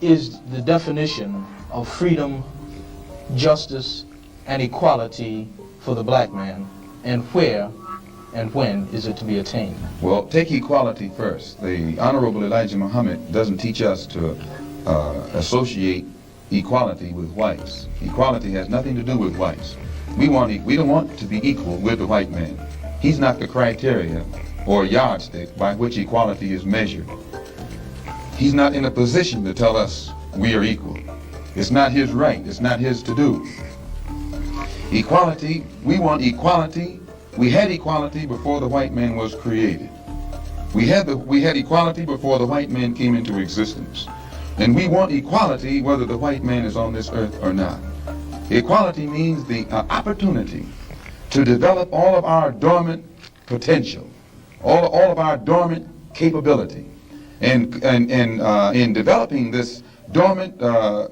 is the definition of freedom, justice, and equality for the black man, and where and when is it to be attained? Well, take equality first. The Honorable Elijah Muhammad doesn't teach us to associate equality with whites. Equality has nothing to do with whites. We don't want to be equal with the white man. He's not the criteria or yardstick by which equality is measured. He's not in a position to tell us we are equal. It's not his right. It's not his to do. Equality, we want equality. We had equality before the white man was created. We had equality before the white man came into existence. And we want equality whether the white man is on this earth or not. Equality means the opportunity to develop all of our dormant potential, all of our dormant capability. And in developing this dormant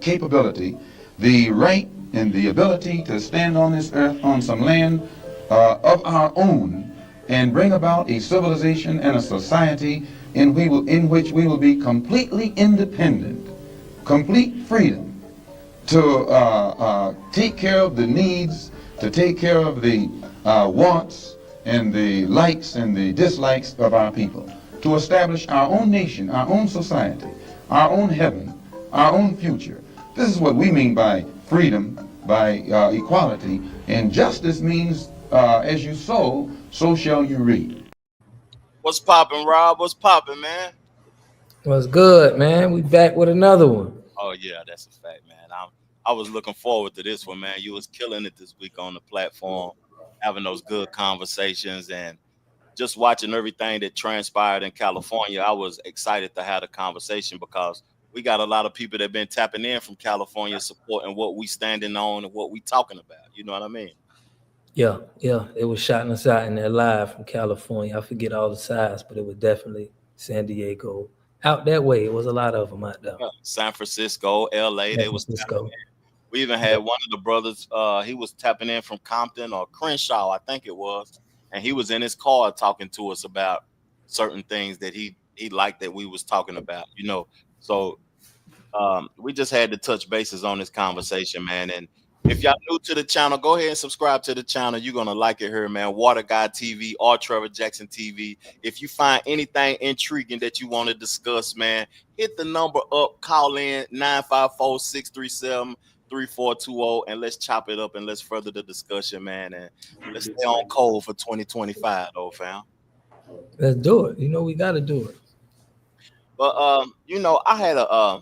capability, the right and the ability to stand on this earth on some land of our own and bring about a civilization and a society in which we will be completely independent, complete freedom to take care of the needs, to take care of the wants and the likes and the dislikes of our people, to establish our own nation, our own society, our own heaven, our own future. This is what we mean by freedom, by equality, and justice means as you sow, so shall you reap. What's poppin', Rob? What's poppin', man? What's good, man? We back with another one. Oh yeah, that's a fact, man. I was looking forward to this one, man. You was killing it this week on the platform, having those good conversations and just watching everything that transpired in California. I was excited to have the conversation because we got a lot of people that have been tapping in from California supporting what we standing on and what we talking about. You know what I mean? Yeah. It was shouting us out in there live from California. I forget all the sides, but it was definitely San Diego. Out that way, it was a lot of them out there. Yeah, San Francisco, LA, they was tapping in. We even had one of the brothers, he was tapping in from Compton or Crenshaw, I think it was. And he was in his car talking to us about certain things that he liked that we was talking about, you know. So we just had to touch bases on this conversation, man. And if y'all new to the channel, go ahead and subscribe to the channel. You're going to like it here, man. Water Guy TV or Trevor Jackson TV. If you find anything intriguing that you want to discuss, man, hit the number up, call in 954-637-3420, and let's chop it up and let's further the discussion, man. And let's stay on cold for 2025, though, fam. Let's do it. You know, we got to do it. But, you know, I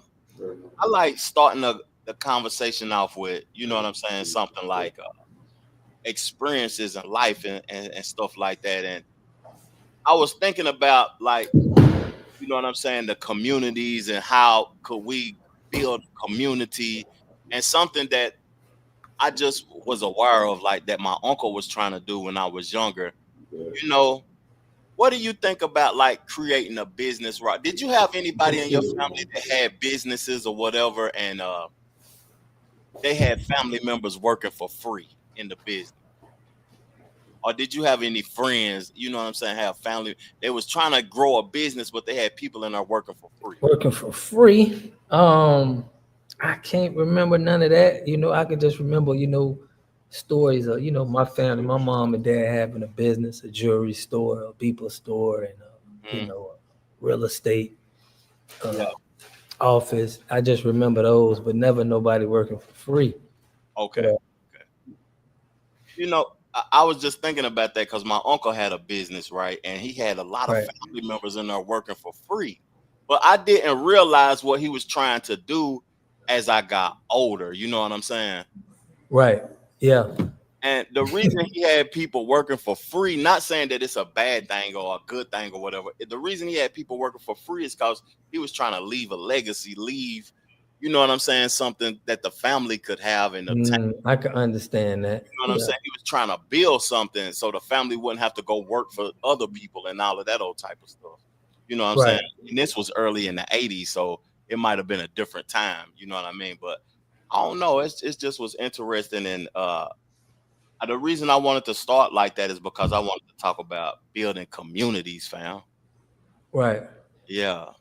like starting the conversation off with, you know what I'm saying, something like experiences in life and stuff like that. And I was thinking about, like, you know what I'm saying, the communities and how could we build community, and something that I just was aware of, like, that my uncle was trying to do when I was younger. You know, what do you think about, like, creating a business? Right? Did you have anybody in your family that had businesses or whatever, and they had family members working for free in the business? Or did you have any friends, you know what I'm saying, have family, they was trying to grow a business, but they had people in there working for free? Working for free? I can't remember none of that. You know, I could just remember, you know, stories of, you know, my family, my mom and dad having a business, a jewelry store, a people store, and, you know, real estate office. I just remember those, but never nobody working for free. Okay. You know, I was just thinking about that because my uncle had a business, right? And he had a lot of family members in there working for free. But I didn't realize what he was trying to do as I got older. You know what I'm saying? Right. Yeah. And the reason he had people working for free, not saying that it's a bad thing or a good thing or whatever. The reason he had people working for free is because he was trying to leave a legacy, you know what I'm saying, something that the family could have in the time. I can understand that. You know what I'm saying? He was trying to build something so the family wouldn't have to go work for other people and all of that old type of stuff. You know what I'm saying? And this was early in the 80s, so it might have been a different time. You know what I mean? But I don't know. It just was interesting. And the reason I wanted to start like that is because I wanted to talk about building communities, fam. Right. Yeah.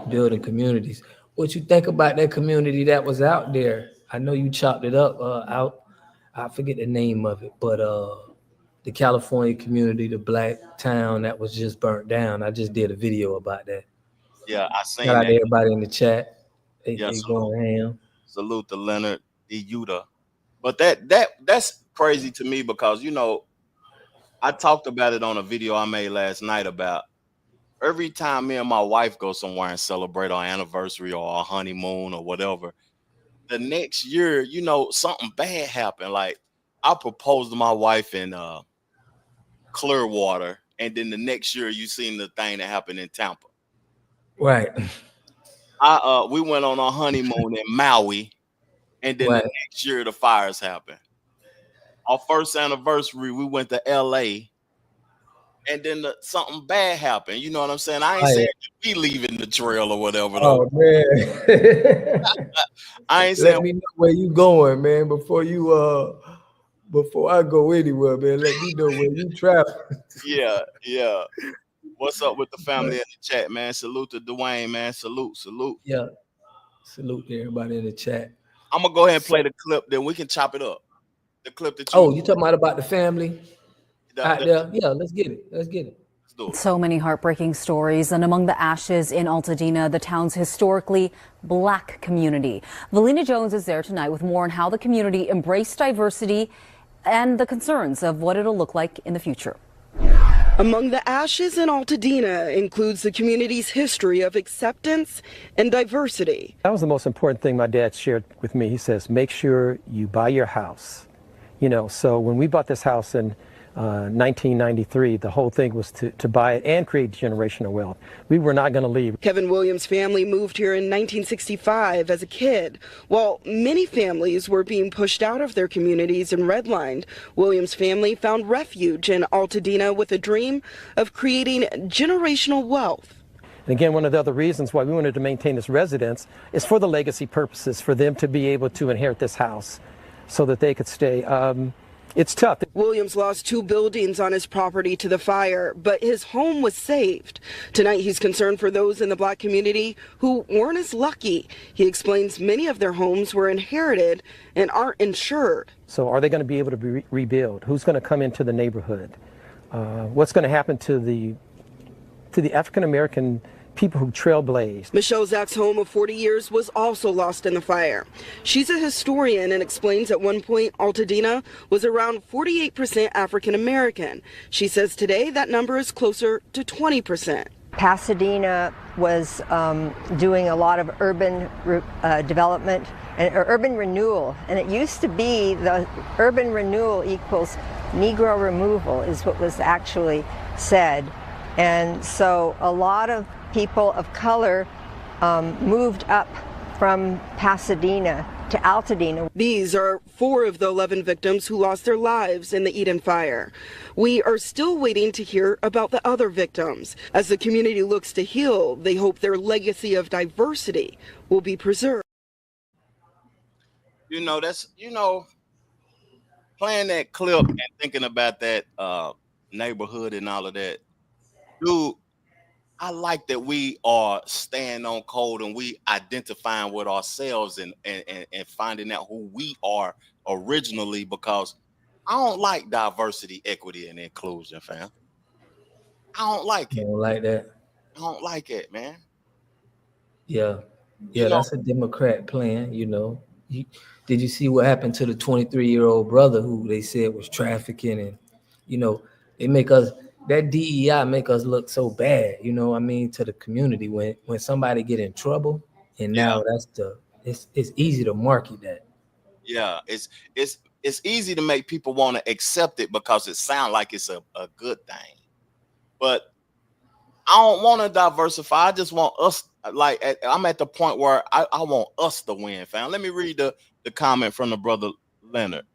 Building communities. what you think about that community that was out there. I know you chopped it up out. I forget the name of it, but the California community, the black town that was just burnt down. I just did a video about that. Yeah, I Shout seen out that. to everybody in the chat. Yeah, They going ham. salute to Leonard D. Yuta. But that's crazy to me because I talked about it on a video I made last night about every time me and my wife go somewhere and celebrate our anniversary or our honeymoon or whatever, the next year, something bad happened. Like I proposed to my wife in Clearwater, and then the next year you seen the thing that happened in Tampa. Right. We went on our honeymoon in Maui, and then the Right. next year the fires happened. Our first anniversary, we went to LA, and then something bad happened. You know what I'm saying? I ain't saying we leaving the trail or whatever though. Oh man. I ain't Let saying me know where you going, man, before I go anywhere, man. Let me know where you travel. yeah. What's up with the family in the chat, man? Salute to Dwayne, man. Salute. Yeah. Salute to everybody in the chat. I'm gonna go ahead and play the clip, then we can chop it up. The clip that you talking about the family out there? Yeah, let's get it. Let's do it. So many heartbreaking stories, and among the ashes in Altadena, the town's historically black community. Valina Jones is there tonight with more on how the community embraced diversity and the concerns of what it'll look like in the future. Among the ashes in Altadena includes the community's history of acceptance and diversity. That was the most important thing my dad shared with me. He says, make sure you buy your house. So when we bought this house in 1993, the whole thing was to buy it and create generational wealth. We were not going to leave. Kevin Williams' family moved here in 1965 as a kid. While many families were being pushed out of their communities and redlined, Williams' family found refuge in Altadena with a dream of creating generational wealth. And again, one of the other reasons why we wanted to maintain this residence is for the legacy purposes, for them to be able to inherit this house so that they could stay. It's tough. Williams lost 2 buildings on his property to the fire, but his home was saved. Tonight, he's concerned for those in the black community who weren't as lucky. He explains many of their homes were inherited and aren't insured. So are they going to be able to rebuild? Who's going to come into the neighborhood? What's going to happen to the African-American people who trailblazed? Michelle Zach's home of 40 years was also lost in the fire. She's a historian and explains at one point Altadena was around 48% African American. She says today that number is closer to 20%. Pasadena was doing a lot of urban development and urban renewal, and it used to be the urban renewal equals Negro removal is what was actually said. And so a lot of people of color moved up from Pasadena to Altadena. These are 4 of the 11 victims who lost their lives in the Eden fire. We are still waiting to hear about the other victims. As the community looks to heal, they hope their legacy of diversity will be preserved. Playing that clip and thinking about that neighborhood and all of that, dude, I like that we are staying on code and we identifying with ourselves and finding out who we are originally, because I don't like diversity, equity, and inclusion, fam. I don't like it. I don't like that. I don't like it, man. Yeah, that's a Democrat plan, Did you see what happened to the 23-year-old brother who they said was trafficking? And, they make us, that DEI make us look so bad, to the community when somebody get in trouble. And now it's easy to market that. Yeah, it's easy to make people want to accept it because it sounds like it's a good thing. But I don't want to diversify. I just want us, I'm at the point where I want us to win, fam. Let me read the comment from the brother Leonard.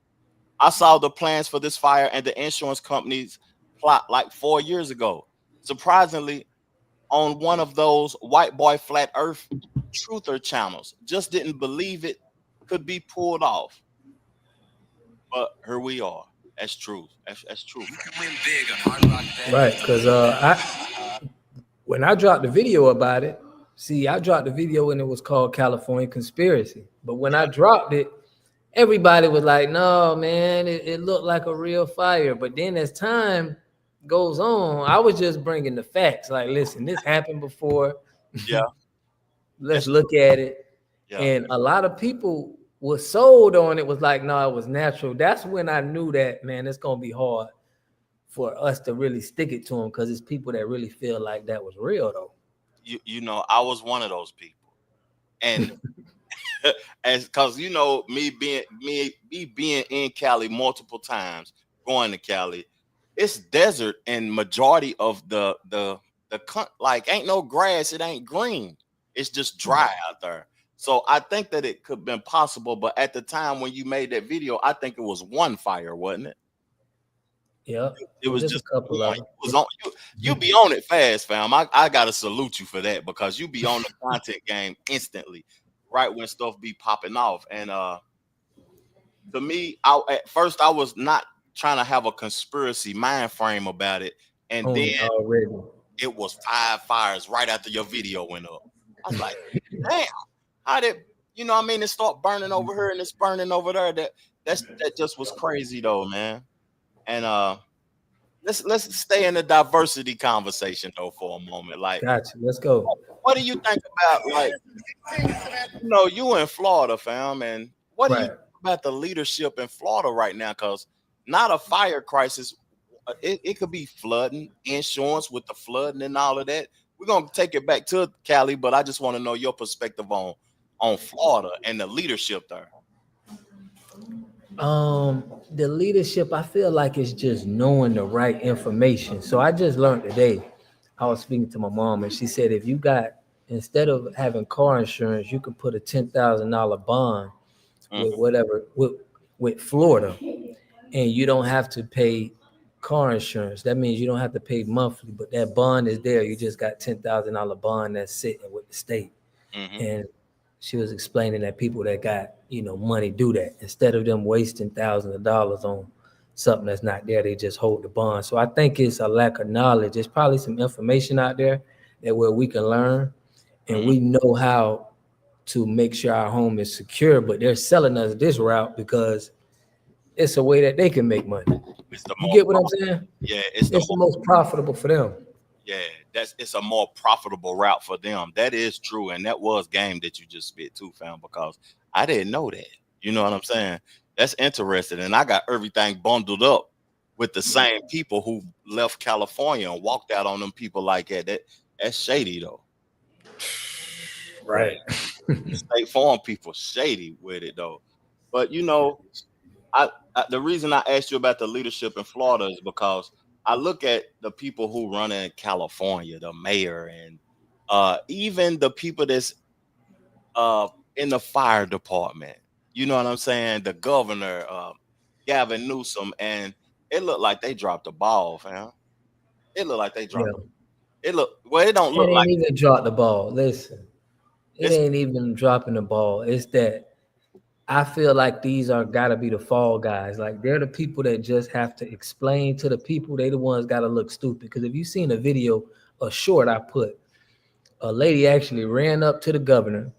I saw the plans for this fire and the insurance companies plot like 4 years ago. Surprisingly, on one of those white boy flat earth truther channels. Just didn't believe it could be pulled off. But here we are. That's truth. That's true. You can win big on Hard Rock Band. Right, because when I dropped the video about it, See, I dropped the video and it was called California Conspiracy. But when I dropped it, everybody was like, no, man, it looked like a real fire. But then as time goes on, I was just bringing the facts. Like, listen, this happened before. Yeah. Let's look at it. Yeah. And a lot of people were sold on it, was like, no, it was natural. That's when I knew that, man, it's going to be hard for us to really stick it to them, because it's people that really feel like that was real, though. You know, I was one of those people. And as because you know, me being in Cali multiple times, going to Cali, it's desert, and majority of the like ain't no grass, it ain't green, it's just dry out there. So I think that it could have been possible, but at the time when you made that video, I think it was one fire, wasn't it? Yeah, it was just a couple one. of them. You was on you be on it fast, fam. I gotta salute you for that, because you be on the content game instantly, right when stuff be popping off. And to me, at first I was not trying to have a conspiracy mind frame about it, and then it was 5 fires right after your video went up. I was like, damn, how did you know what I mean? It start burning over here and it's burning over there. That just was crazy though, man. And let's stay in the diversity conversation though for a moment. Like, gotcha. Let's go. What do you think about, like, you know, you in Florida, fam, and what do you think about the leadership in Florida right now? Because not a fire crisis, it could be flooding, insurance with the flooding and all of that. We're gonna take it back to Cali, but I just want to know your perspective on Florida and the leadership there. The leadership, I feel like it's just knowing the right information. So I just learned today, I was speaking to my mom, and she said, if you got, instead of having car insurance, you could put a $10,000 bond with whatever, with Florida, and you don't have to pay car insurance. That means you don't have to pay monthly, but that bond is there. You just got $10,000 bond that's sitting with the state. And she was explaining that people that got, you know, money do that. Instead of them wasting thousands of dollars on something that's not there, they just hold the bond. So I think it's a lack of knowledge. There's probably some information out there that where we can learn, and we know how to make sure our home is secure, but they're selling us this route because it's a way that they can make money. You get what I'm saying? Yeah, it's the most profitable for them. Yeah, it's a more profitable route for them. That is true, and that was game that you just spit too, fam, because I didn't know that. You know what I'm saying? That's interesting, and I got everything bundled up with the same people who left California and walked out on them people like that. That's shady though. Right. State Farm people shady with it though. But you know, the reason I asked you about the leadership in Florida is because I look at the people who run in California, the mayor, and even the people that's in the fire department. You know what I'm saying? The governor, Gavin Newsom, and it looked like they dropped the ball, fam. It looked like they dropped. It don't look like it ain't even dropped the ball. Listen, it ain't even dropping the ball. It's that I feel like these are gotta be the fall guys. Like, they're the people that just have to explain to the people. They the ones gotta look stupid. Because if you seen a video, a short I put, a lady actually ran up to the governor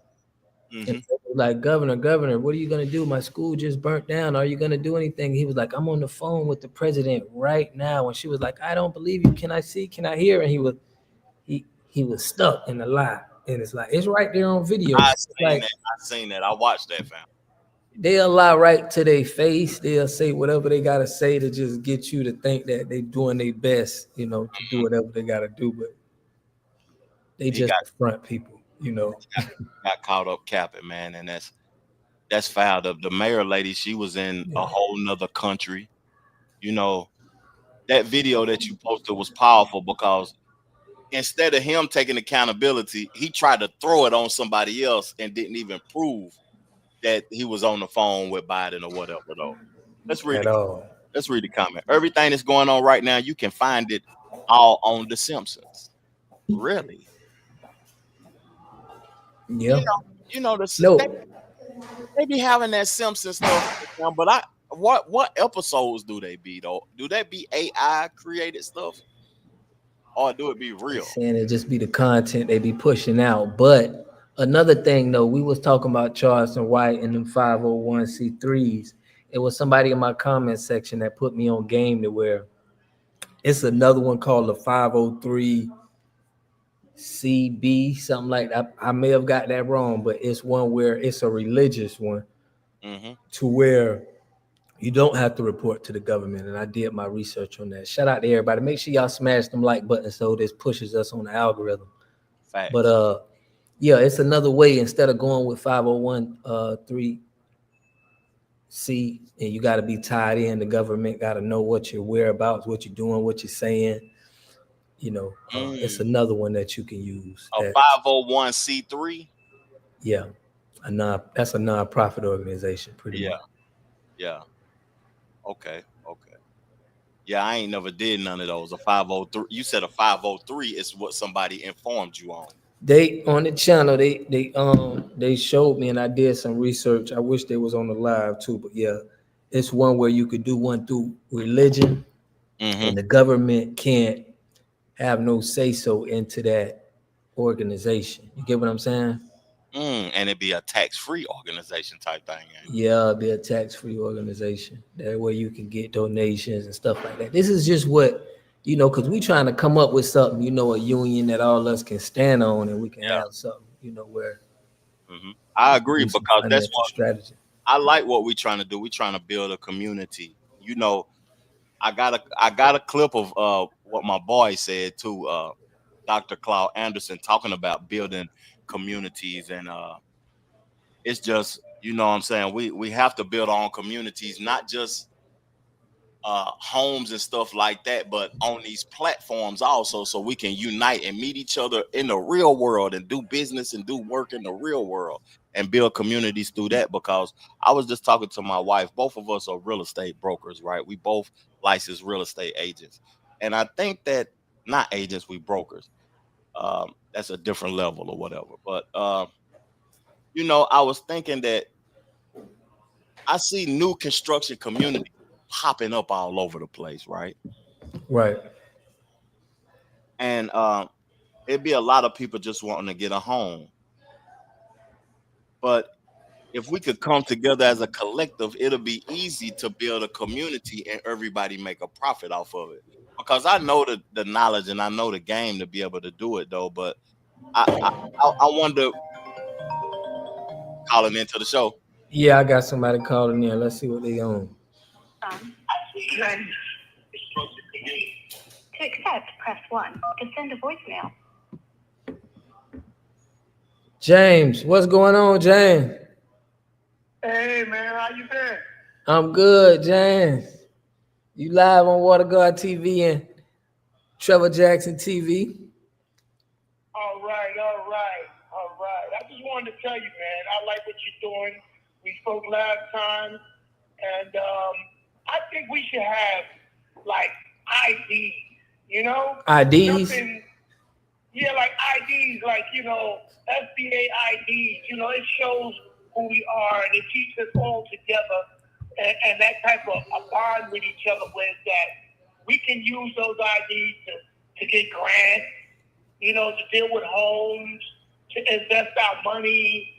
and was like, Governor, what are you gonna do? My school just burnt down. Are you gonna do anything? He was like, I'm on the phone with the president right now. And she was like, I don't believe you. Can I see? Can I hear? And he was stuck in the lie. And it's like, it's right there on video. I seen that. I watched that, fam. They'll lie right to their face. They'll say whatever they gotta say to just get you to think that they doing their best, you know, to do whatever they gotta do, but they just front people, you know. Got caught up capping, man, and that's fouled up. The mayor lady, she was in a whole nother country. You know, that video that you posted was powerful because instead of him taking accountability, he tried to throw it on somebody else and didn't even prove that he was on the phone with Biden or whatever though. Let's read the comment. Everything that's going on right now, you can find it all on The Simpsons. Really? Yeah. You know they be having that Simpsons stuff, but what episodes do they be though? Do they be AI created stuff? or do it be They real? saying it just be the content they be pushing out. But another thing though, we was talking about Charleston White and them 501c3s. It was somebody in my comment section that put me on game to where it's another one called the 503CB, something like that. I may have got that wrong, but it's one where it's a religious one to where you don't have to report to the government. And I did my research on that. Shout out to everybody. Make sure y'all smash them like buttons so this pushes us on the algorithm. Facts. But yeah, it's another way instead of going with 501 3C, and you got to be tied in. The government got to know what your whereabouts, what you're doing, what you're saying. You know, it's another one that you can use. A 501c3. Yeah, that's a nonprofit organization, pretty much. Yeah. Okay. Yeah, I ain't never did none of those. A 503. You said a 503 is what somebody informed you on. They on the channel, they showed me, and I did some research. I wish they was on the live too, but yeah, it's one where you could do one through religion, and the government can't have no say so into that organization. You get what I'm saying? And it'd be a tax-free organization type thing. Yeah, it'd be a tax-free organization. That way you can get donations and stuff like that. This is just what, you know, because we trying to come up with something, you know, a union that all of us can stand on, and we can have something, you know, where I agree, because that's what strategy. I like what we're trying to do. We're trying to build a community. You know, I got a clip of what my boy said too, Dr. Claude Anderson, talking about building communities, and it's just, you know what I'm saying, we have to build our own communities, not just homes and stuff like that, but on these platforms also, so we can unite and meet each other in the real world and do business and do work in the real world and build communities through that. Because I was just talking to my wife, both of us are real estate brokers, right? We both licensed real estate agents, and I think that, not agents, we brokers. That's a different level or whatever, but you know, I was thinking that I see new construction communities popping up all over the place, right? Right. And it'd be a lot of people just wanting to get a home. But if we could come together as a collective, it'll be easy to build a community and everybody make a profit off of it. Because I know the knowledge and I know the game to be able to do it though. But I wonder, calling into the show. Yeah, I got somebody calling in. Let's see what they on. To accept, press 1. To send a voicemail. James, what's going on, James? Hey man, how you been? I'm good, James. You live on Water Guard TV and Trevor Jackson TV. All right. I just wanted to tell you, man, I like what you're doing. We spoke last time, and I think we should have like IDs, you know? IDs? Yeah, like IDs, like, you know, FBA IDs. You know, it shows who we are, and it keeps us all together, and that type of a bond with each other, where that we can use those IDs to get grants, you know, to deal with homes, to invest our money.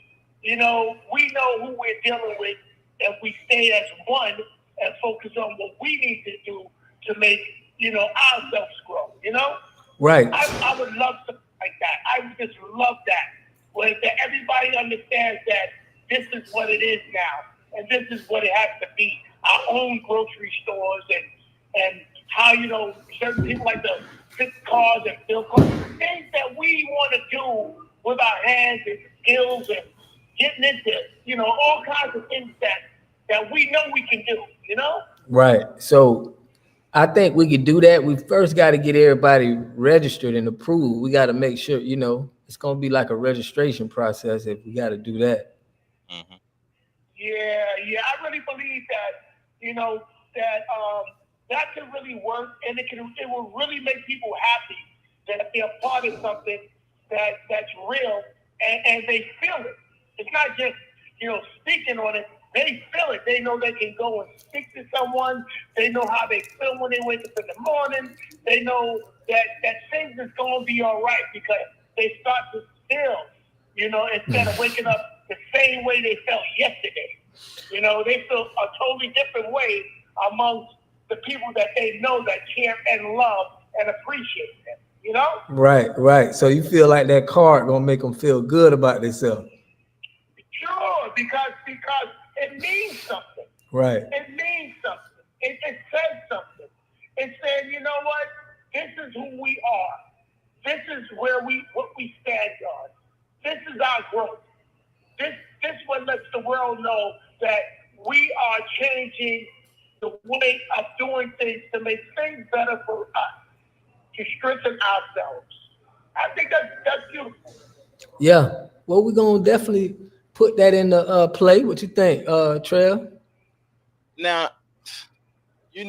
You know, we know who we're dealing with if we stay as one and focus on what we need to do to make, you know, ourselves grow, you know? Right. I would love something like that. I would just love that, where that everybody understands that this is what it is now, and this is what it has to be. Our own grocery stores, and how, you know, certain people like to fix cars and build cars, things that we want to do with our hands and skills, and getting into, you know, all kinds of things that we know we can do, you know? Right. So I think we could do that. We first got to get everybody registered and approved. We got to make sure, you know, it's going to be like a registration process if we got to do that. Mm-hmm. Yeah. I really believe that, you know, that can really work, and it will really make people happy that they're part of something that's real, and they feel it. It's not just, you know, speaking on it. They feel it. They know they can go and speak to someone. They know how they feel when they wake up in the morning. They know that things is going to be all right because they start to feel, instead of waking up the same way they felt yesterday. They feel a totally different way amongst the people that they know that care and love and appreciate them, Right. So you feel like that card gonna make them feel good about themselves. Sure, because it means something. Right. It means something. It says something. It said, you know what? This is who we are. This is what we stand on. This is our growth. This what lets the world know that we are changing the way of doing things to make things better for us, to strengthen ourselves. I think that's beautiful. Yeah. Well, we're gonna definitely put that in the play. What you think, Trail? Now, I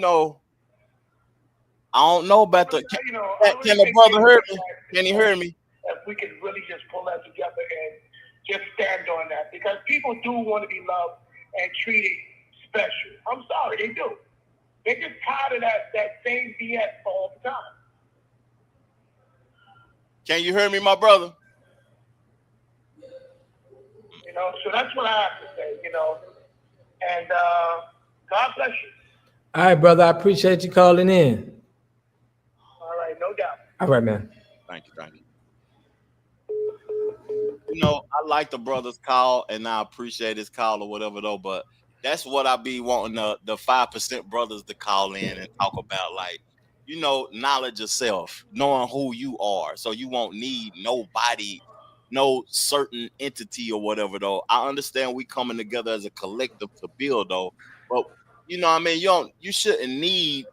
don't know about the. Can the brother hear me? Can he hear me? If we could really just pull that together and just stand on that, because people do want to be loved and treated special. I'm sorry, they do. They're just tired of that same BS all the time. Can you hear me, my brother? So that's what I have to say, and God bless you. All right, brother. I appreciate you calling in. All right, no doubt. All right, man. Thank you. I like the brother's call, and I appreciate his call or whatever, though, but that's what I be wanting the 5% brothers to call in and talk about, like, knowledge of self, knowing who you are, so you won't need nobody, no certain entity or whatever, though. I understand we coming together as a collective to build, though, but you shouldn't need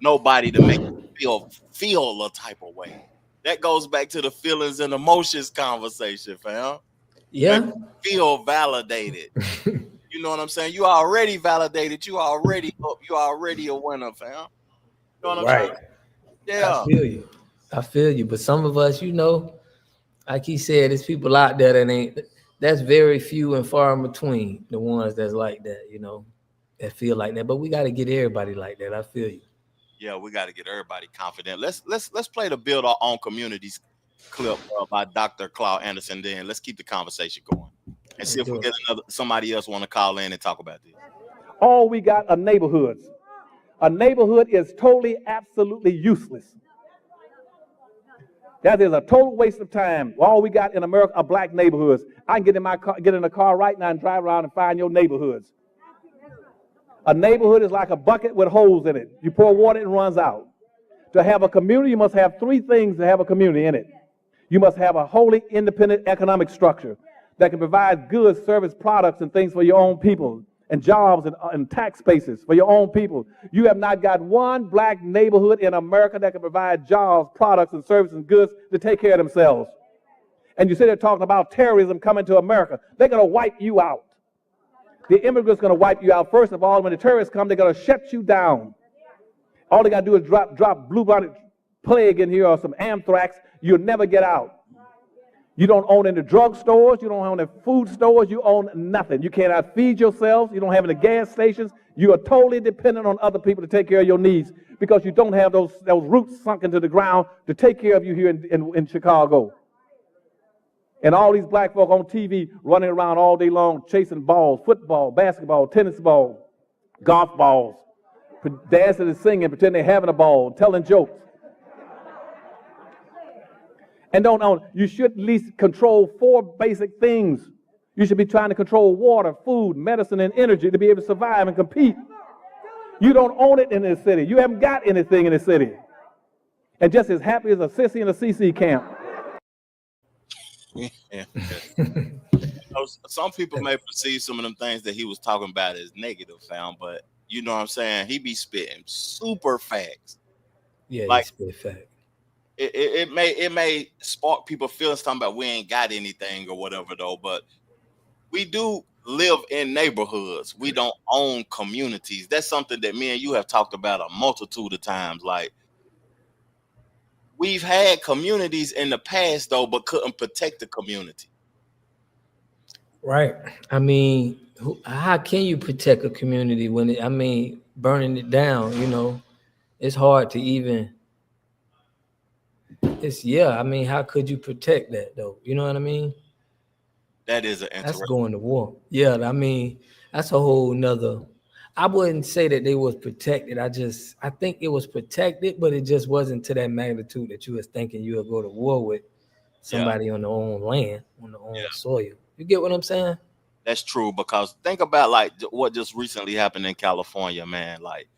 nobody to make you feel a type of way. That goes back to the feelings and emotions conversation, fam. Yeah. Make you feel validated. You know what I'm saying? You already validated. You already up. You already a winner, fam. You know what I'm saying? Yeah. I feel you. But some of us, like he said, there's people out there that's very few and far in between, the ones that's like that, that feel like that. But we got to get everybody like that. I feel you. Yeah, we got to get everybody confident. Let's play the Build Our Own Communities clip by Dr. Claude Anderson. Then let's keep the conversation going and see if we get somebody else want to call in and talk about this. All we got are neighborhoods. A neighborhood is totally, absolutely useless. That is a total waste of time. All we got in America are black neighborhoods. I can get in a car right now and drive around and find your neighborhoods. A neighborhood is like a bucket with holes in it. You pour water, it runs out. To have a community, you must have three things to have a community in it. You must have a wholly independent economic structure that can provide goods, service, products, and things for your own people, and jobs and tax bases for your own people. You have not got one black neighborhood in America that can provide jobs, products, and services and goods to take care of themselves. And you sit there talking about terrorism coming to America. They're going to wipe you out. The immigrants going to wipe you out. First of all, when the terrorists come, they're going to shut you down. All they got to do is drop blue-blooded plague in here or some anthrax. You'll never get out. You don't own any drug stores. You don't own any food stores. You own nothing. You cannot feed yourself. You don't have any gas stations. You are totally dependent on other people to take care of your needs because you don't have those roots sunk into the ground to take care of you here in Chicago. And all these black folk on TV running around all day long chasing balls, football, basketball, tennis ball, golf balls, dancing and singing, pretending they're having a ball, telling jokes. And you should at least control 4 basic things. You should be trying to control water, food, medicine, and energy to be able to survive and compete. You don't own it in this city. You haven't got anything in the city. And just as happy as a sissy in a CC camp. Yeah. Some people may perceive some of them things that he was talking about as negative, fam, but you know what I'm saying? He be spitting super facts. Yeah, like spit fact. It may spark people feeling something about we ain't got anything or whatever though, but we do live in neighborhoods. We don't own communities. That's something that me and you have talked about a multitude of times. Like, we've had communities in the past though, but couldn't protect the community. Right. I mean, How can you protect a community when I mean, burning it down, it's hard to even, I mean, how could you protect that though? You know what I mean? That is an That's interesting. going to war. Yeah, I mean, that's a whole nother. I wouldn't say that they was protected. I think it was protected, but it just wasn't to that magnitude that you was thinking you would go to war with somebody on their own land, on their own soil. You get what I'm saying? That's true, because think about like what just recently happened in California, man. Like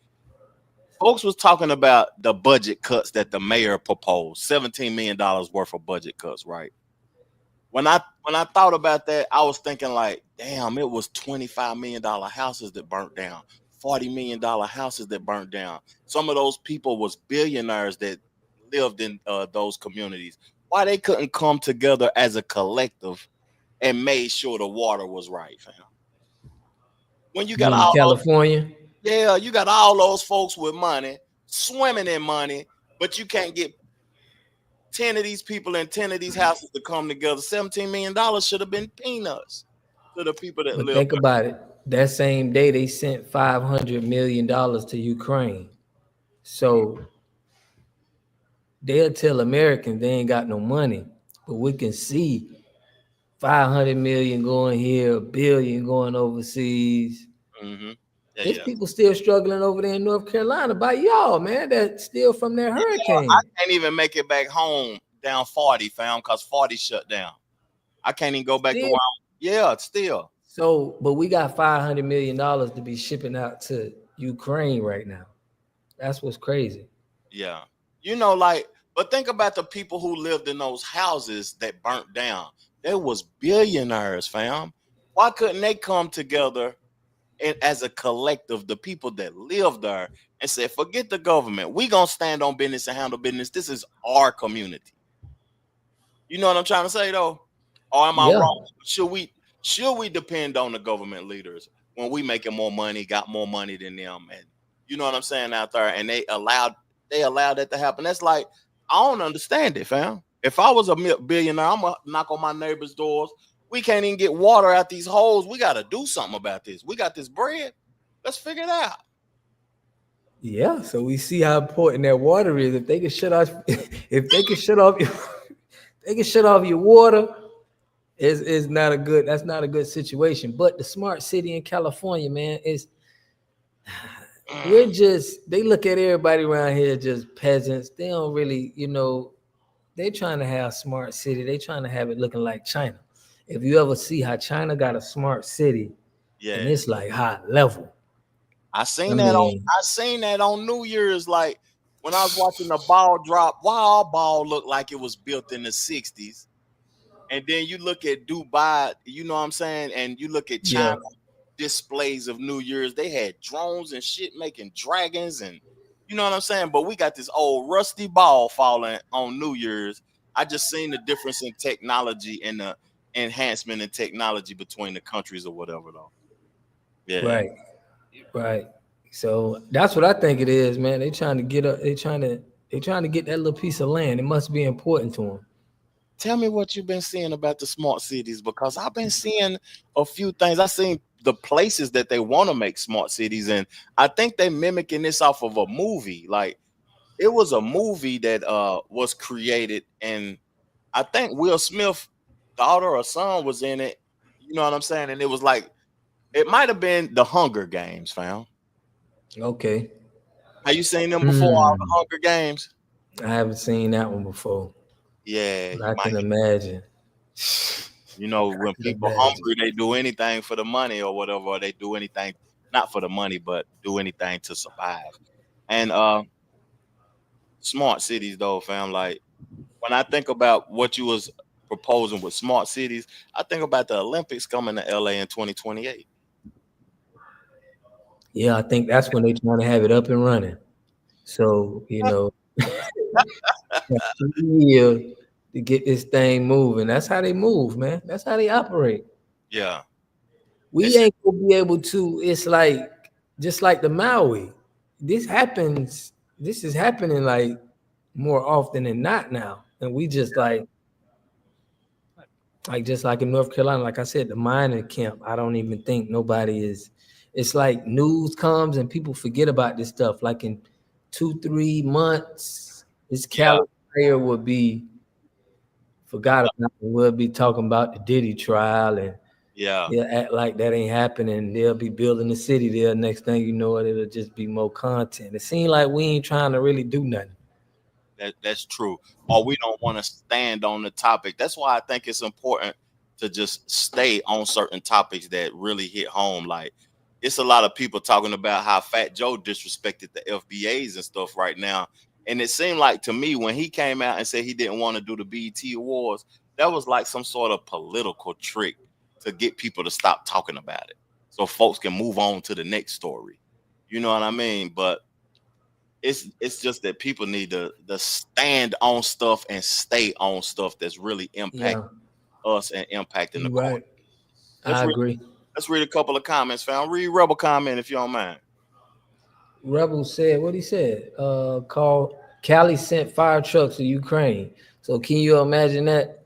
folks was talking about the budget cuts that the mayor proposed, $17 million worth of budget cuts, right? When I thought about that, I was thinking like, damn, it was $25 million houses that burnt down, $40 million houses that burnt down. Some of those people was billionaires that lived in those communities. Why they couldn't come together as a collective and made sure the water was right, fam? When you got In all California? those, you got all those folks with money, swimming in money, but you can't get 10 of these people in 10 of these houses to come together. $17 million should have been peanuts to the people that But live think about it. That same day they sent $500 million to Ukraine. So they'll tell Americans they ain't got no money, but we can see 500 million going here, $1 billion going overseas. Mm-hmm. There's people still struggling over there in North Carolina by y'all, man. That's still from that hurricane. I can't even make it back home down 40, fam, because 40 shut down. I can't even go back to where still. So, but we got $500 million to be shipping out to Ukraine right now. That's what's crazy. Yeah. But think about the people who lived in those houses that burnt down. There was billionaires, fam. Why couldn't they come together and as a collective, the people that live there, and say, forget the government. We gonna stand on business and handle business. This is our community. You know what I'm trying to say though? Or am I wrong? Should we depend on the government leaders when we making more money, got more money than them, and you know what I'm saying out there, and they allowed that to happen? That's like, I don't understand it, fam. If I was a billionaire, I'm gonna knock on my neighbor's doors. We can't even get water out these holes. We got to do something about this. We got this bread. Let's figure it out. Yeah, so we see how important that water is. If they can shut off, your water, is not a good. That's not a good situation. But the smart city in California, man, they look at everybody around here just peasants. They don't really, they trying to have smart city. They trying to have it looking like China. If you ever see how China got a smart city, and it's like high level. I seen that on New Year's, like when I was watching the ball drop. Why our ball looked like it was built in the 60s? And then you look at Dubai, you know what I'm saying? And you look at China displays of New Year's. They had drones and shit making dragons, and you know what I'm saying? But we got this old rusty ball falling on New Year's. I just seen the difference in technology and the enhancement in technology between the countries or whatever though. Yeah. Right. So that's what I think it is, man. They trying to get that little piece of land. It must be important to them. Tell me what you've been seeing about the smart cities, because I've been seeing a few things. I've seen the places that they want to make smart cities, and I think they're mimicking this off of a movie. Like it was a movie that was created, and I think Will Smith's daughter or son was in it. You know what I'm saying? And it was like, it might have been the Hunger Games, fam. Okay. Have you seen them before, all the Hunger Games? I haven't seen that one before. Yeah. I can imagine. When people hungry, they do anything for the money or whatever, or they do anything, not for the money, but do anything to survive. And smart cities though, fam, like when I think about what you was proposing with smart cities, I think about the Olympics coming to LA in 2028. Yeah, I think that's when they trying to have it up and running. So, to get this thing moving. That's how they move, man. That's how they operate. Yeah. We ain't gonna be able to. It's like just like the Maui. This is happening like more often than not now. And we just like, Like just like in North Carolina, like I said, the mining camp, I don't even think nobody is. It's like news comes and people forget about this stuff. Like in 2-3 months, this Cali player will be forgot about it. We'll be talking about the Diddy trial and they'll act like that ain't happening. They'll be building the city there. Next thing you know, it'll just be more content. It seems like we ain't trying to really do nothing. That's true. Or we don't want to stand on the topic. That's why I think it's important to just stay on certain topics that really hit home. Like it's a lot of people talking about how Fat Joe disrespected the FBAs and stuff right now. And it seemed like to me when he came out and said he didn't want to do the BET Awards, that was like some sort of political trick to get people to stop talking about it so folks can move on to the next story. You know what I mean? But it's just that people need to stand on stuff and stay on stuff that's really impacting us and impacting the culture. I agree. Let's read a couple of comments, fam. Read Rebel comment if you don't mind. Rebel said what he said. Cali sent fire trucks to Ukraine. So can you imagine that?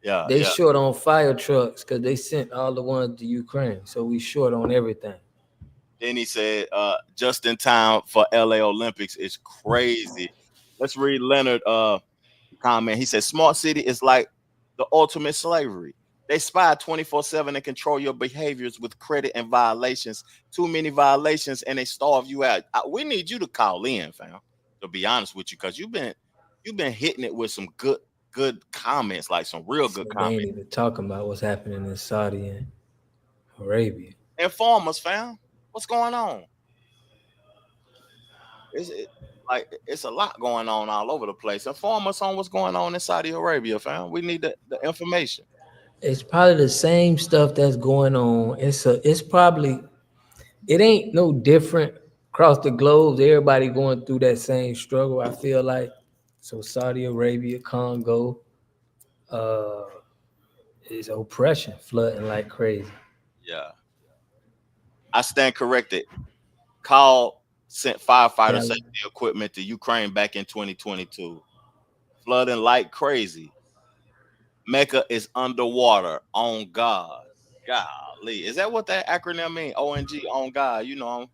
Yeah. They short on fire trucks because they sent all the ones to Ukraine. So we short on everything. Then he said, just in time for LA Olympics is crazy. Let's read Leonard comment. He said, smart city is like the ultimate slavery. They spy 24/7 and control your behaviors with credit and violations. Too many violations and they starve you out. We need you to call in, fam, to be honest with you, because you've been hitting it with some good comments, like some real good comments. They ain't even talking about what's happening in Saudi and Arabia. Inform us, fam. What's going on? It's a lot going on all over the place. Inform us on what's going on in Saudi Arabia, fam. We need the information. It's probably the same stuff that's going on. It ain't no different across the globe. Everybody going through that same struggle, I feel like. So Saudi Arabia, Congo, is oppression flooding like crazy. Yeah. I stand corrected. Call sent firefighter safety equipment to Ukraine back in 2022. Flooding like crazy. Mecca is underwater on God. Golly. Is that what that acronym means? ONG, on God. You know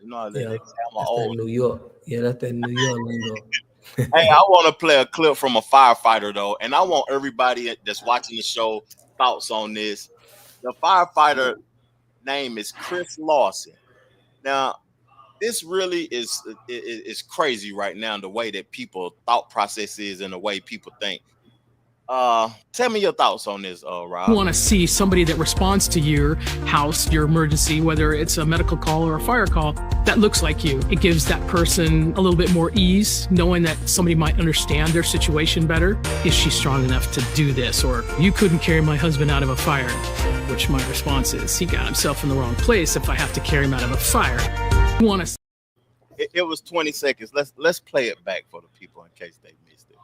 That's that New York. Yeah, that's that New York lingo. Hey, I want to play a clip from a firefighter though, and I want everybody that's watching the show thoughts on this. The firefighter name is Chris Lawson. Now, this really is crazy right now, the way that people thought process is and the way people think. Tell me your thoughts on this, Rob. You want to see somebody that responds to your house, your emergency, whether it's a medical call or a fire call, that looks like you. It gives that person a little bit more ease, knowing that somebody might understand their situation better. Is she strong enough to do this? Or you couldn't carry my husband out of a fire, which my response is, he got himself in the wrong place if I have to carry him out of a fire. You want to... It was 20 seconds. Let's play it back for the people in case they missed it.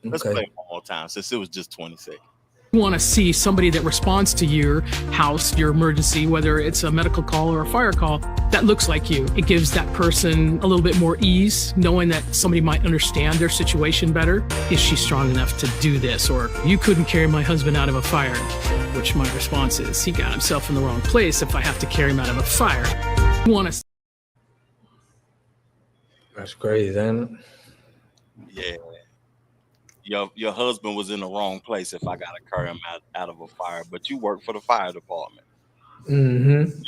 Let's play it one more time since it was just 20 seconds. You want to see somebody that responds to your house, your emergency, whether it's a medical call or a fire call, that looks like you. It gives that person a little bit more ease, knowing that somebody might understand their situation better. Is she strong enough to do this? Or you couldn't carry my husband out of a fire, which my response is, he got himself in the wrong place if I have to carry him out of a fire. You want to... That's crazy, ain't it? Yeah. Your husband was in the wrong place if I gotta carry him out of a fire, but you work for the fire department. Mm-hmm.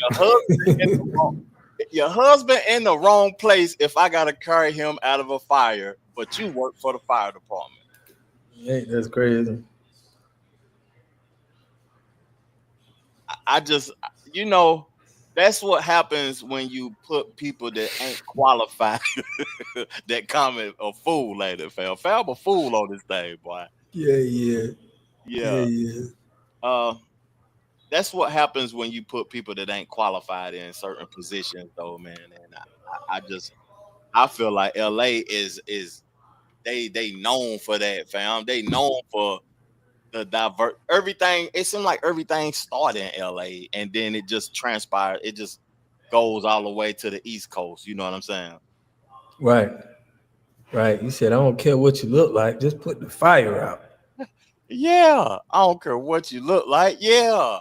Your husband in the wrong place if I gotta carry him out of a fire, but you work for the fire department. Yeah, that's crazy. I just, that's what happens when you put people that ain't qualified that comment a fool later, fam. Fam a fool on this thing, boy. Yeah. That's what happens when you put people that ain't qualified in certain positions, though, man. And I feel like LA is they known for that, fam. They known for the everything. It seemed like everything started in LA and then it just transpired. It just goes all the way to the East Coast. You know what I'm saying? Right. You said, I don't care what you look like, just put the fire out. Yeah, I don't care what you look like. Yeah.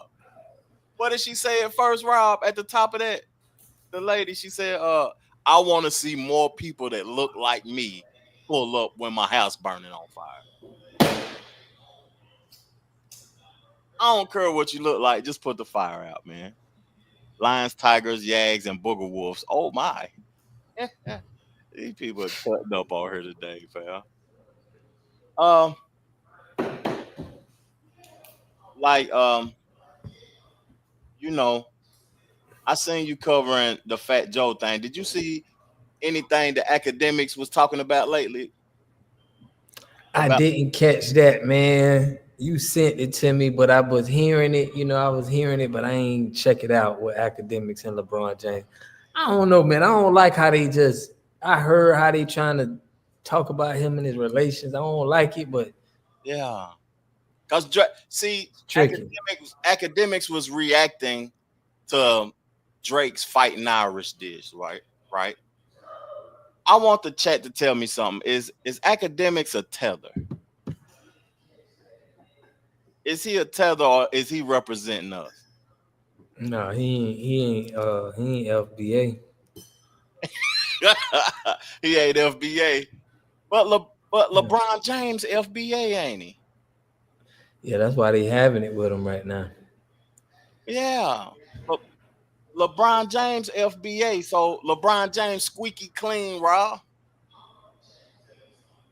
What did she say at first, Rob? At the top of that, the lady, she said, I want to see more people that look like me pull up when my house burning on fire. I don't care what you look like. Just put the fire out, man. Lions, tigers, yags, and booger wolves. Oh my. These people are cutting up on here today, fam. Um, like you know, I seen you covering the Fat Joe thing. Did you see anything the academics was talking about lately? I didn't catch that, man. You sent it to me, but I was hearing it. I was hearing it, but I ain't check it out with academics and LeBron James. I don't know, man. I don't like how they just. I heard how they trying to talk about him and his relations. I don't like it, but yeah, because see, academics was reacting to Drake's Fighting Irish dish, right? Right. I want the chat to tell me something. Is academics a tether? Is he a tether or is he representing us? No, he ain't FBA. He ain't FBA. But LeBron James FBA, ain't he? Yeah, that's why they having it with him right now. Yeah. LeBron James FBA. So LeBron James squeaky clean, Rob.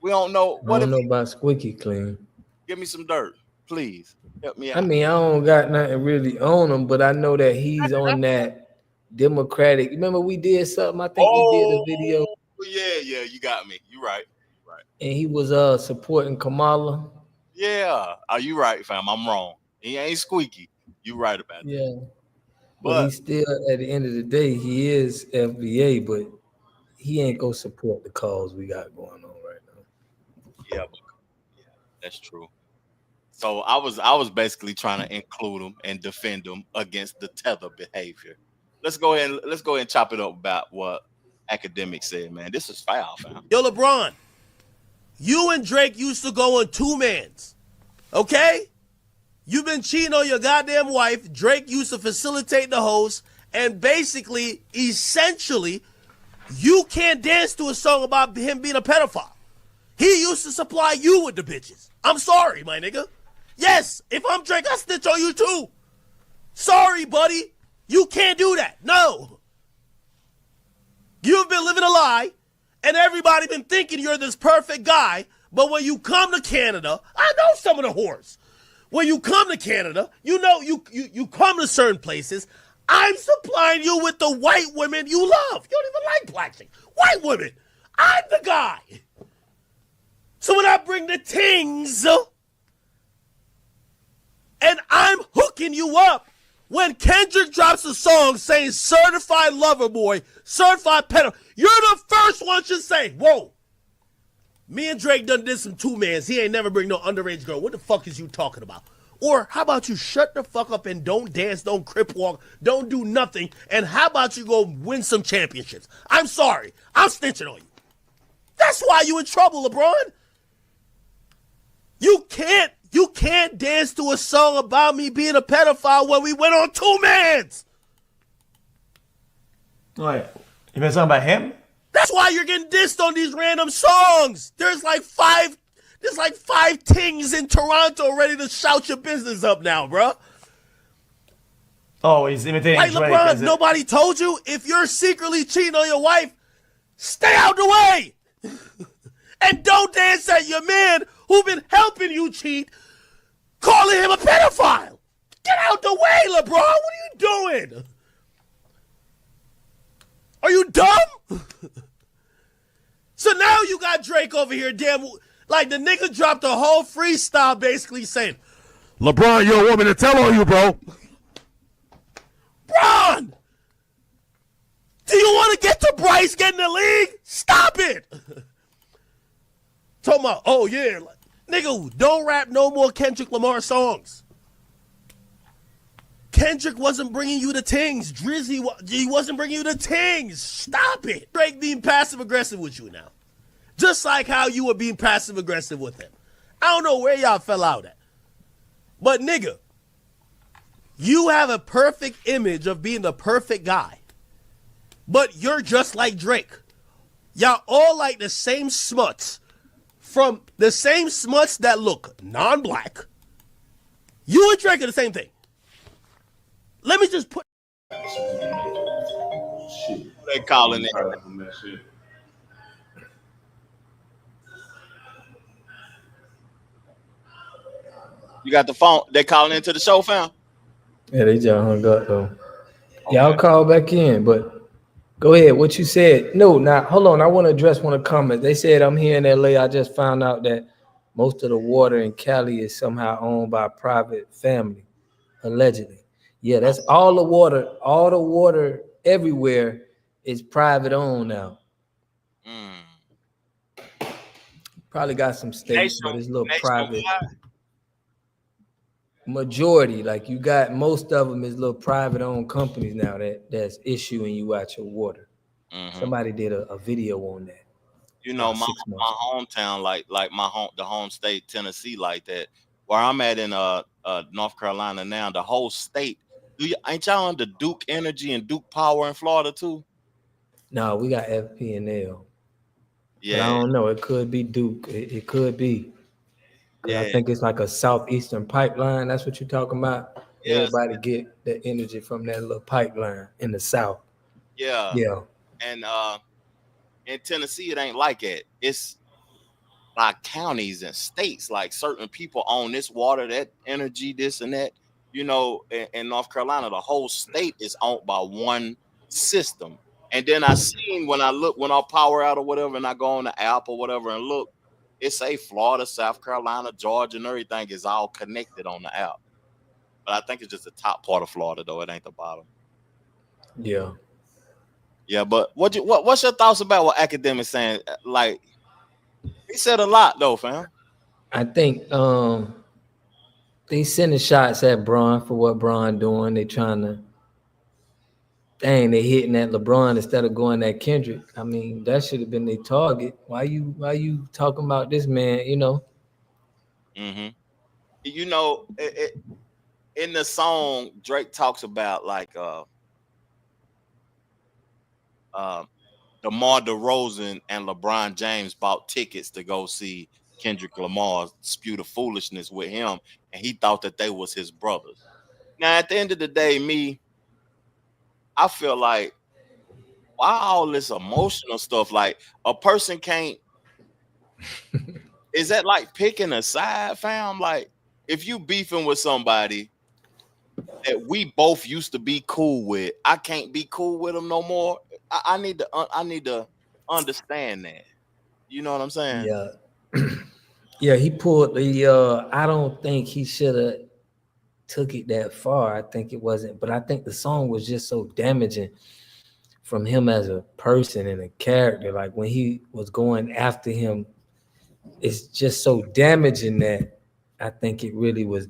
We don't know. I don't know about squeaky clean. Give me some dirt, please. Help me out. I mean, I don't got nothing really on him, but I know that he's on that Democratic. Remember we did something? I think we did a video. Yeah, you got me. You right. And he was supporting Kamala. Yeah. Are you right, fam? I'm wrong. He ain't squeaky. You right about that. Yeah. But he's still, at the end of the day, he is FBA, but he ain't gonna support the cause we got going on right now. Yeah, that's true. So I was basically trying to include him and defend him against the tether behavior. Let's go ahead and chop it up about what academics said, man. This is foul, fam. Yo, LeBron, you and Drake used to go on 2-mans, okay? You've been cheating on your goddamn wife. Drake used to facilitate the host, and basically, essentially, you can't dance to a song about him being a pedophile. He used to supply you with the bitches. I'm sorry, my nigga. Yes, if I'm Drake, I snitch on you too. Sorry, buddy. You can't do that. No. You've been living a lie, and everybody been thinking you're this perfect guy, but when you come to Canada, I know some of the whores. When you come to Canada, you know you come to certain places. I'm supplying you with the white women you love. You don't even like black chicks. White women. I'm the guy. So when I bring the tings, and I'm hooking you up, when Kendrick drops a song saying certified lover boy, certified pedo, you're the first one to say, whoa. Me and Drake done did some 2-mans. He ain't never bring no underage girl. What the fuck is you talking about? Or how about you shut the fuck up and don't dance, don't crip walk, don't do nothing, and how about you go win some championships? I'm sorry. I'm snitching on you. That's why you in trouble, LeBron. You can't dance to a song about me being a pedophile when we went on 2-mans. Wait, you mean something about him? That's why you're getting dissed on these random songs. There's like five tings in Toronto ready to shout your business up now, bro. Oh, he's imitating Like Drake. LeBron, nobody told you if you're secretly cheating on your wife, stay out the way. And don't dance at your man who been helping you cheat, calling him a pedophile. Get out the way, LeBron. What are you doing? Are you dumb? So now you got Drake over here, damn, like the nigga dropped a whole freestyle basically saying, LeBron, you a woman to tell on you, bro. Bron! Do you want to get to Bryce getting the league? Stop it! Talking about, oh yeah, nigga, don't rap no more Kendrick Lamar songs. Kendrick wasn't bringing you the tings. Drizzy, he wasn't bringing you the tings. Stop it. Drake being passive-aggressive with you now. Just like how you were being passive-aggressive with him. I don't know where y'all fell out at. But nigga, you have a perfect image of being the perfect guy, but you're just like Drake. Y'all all like the same smuts, from the same smuts that look non-black. You and Drake are the same thing. Let me just put. They calling it. You got the phone. They calling into the show, fam. Yeah, they just hung up though. Okay. Y'all call back in, but go ahead. What you said? No, now hold on. I want to address one of the comments. They said I'm here in LA. I just found out that most of the water in Cali is somehow owned by a private family, allegedly. Yeah, that's all the water. All the water everywhere is private owned now. Probably got some states, but it's a little private. Majority, like you got most of them is little private owned companies now that's issuing you out your water. Somebody did a video on that. You know, my hometown, like the home state, Tennessee, like that. Where I'm at in North Carolina now, the whole state. Ain't y'all under Duke Energy and Duke Power in Florida too? No, we got FP&L. Yeah, but I don't know. It could be Duke. It could be. Yeah, I think it's like a southeastern pipeline. That's what you're talking about. Yes. Everybody get the energy from that little pipeline in the south. Yeah. Yeah. And in Tennessee, it ain't like that. It's like counties and states. Like certain people own this water, that energy, this and that. You know, in North Carolina, the whole state is owned by one system. And then I seen when I power out or whatever, and I go on the app or whatever and look, it say Florida, South Carolina, Georgia, and everything is all connected on the app. But I think it's just the top part of Florida, though. It ain't the bottom. Yeah. Yeah, but what's your thoughts about what Akademiks saying? Like, he said a lot, though, fam. I think they sending shots at Bron for what Bron doing. They trying to, they hitting at LeBron instead of going at Kendrick. I mean, that should have been their target. Why you talking about this man? You know. You know, in the song, Drake talks about like DeMar DeRozan and LeBron James bought tickets to go see Kendrick Lamar spew the foolishness with him, and he thought that they was his brothers. Now, at the end of the day, I feel like, why all this emotional stuff? Like, a person can't. Is that like picking a side, fam? Like, if you beefing with somebody that we both used to be cool with, I can't be cool with them no more. I need to understand that. You know what I'm saying? Yeah. Yeah, he pulled the I don't think he should have took it that far. I think it wasn't, but I think the song was just so damaging from him as a person and a character. Like when he was going after him, it's just so damaging that I think it really was,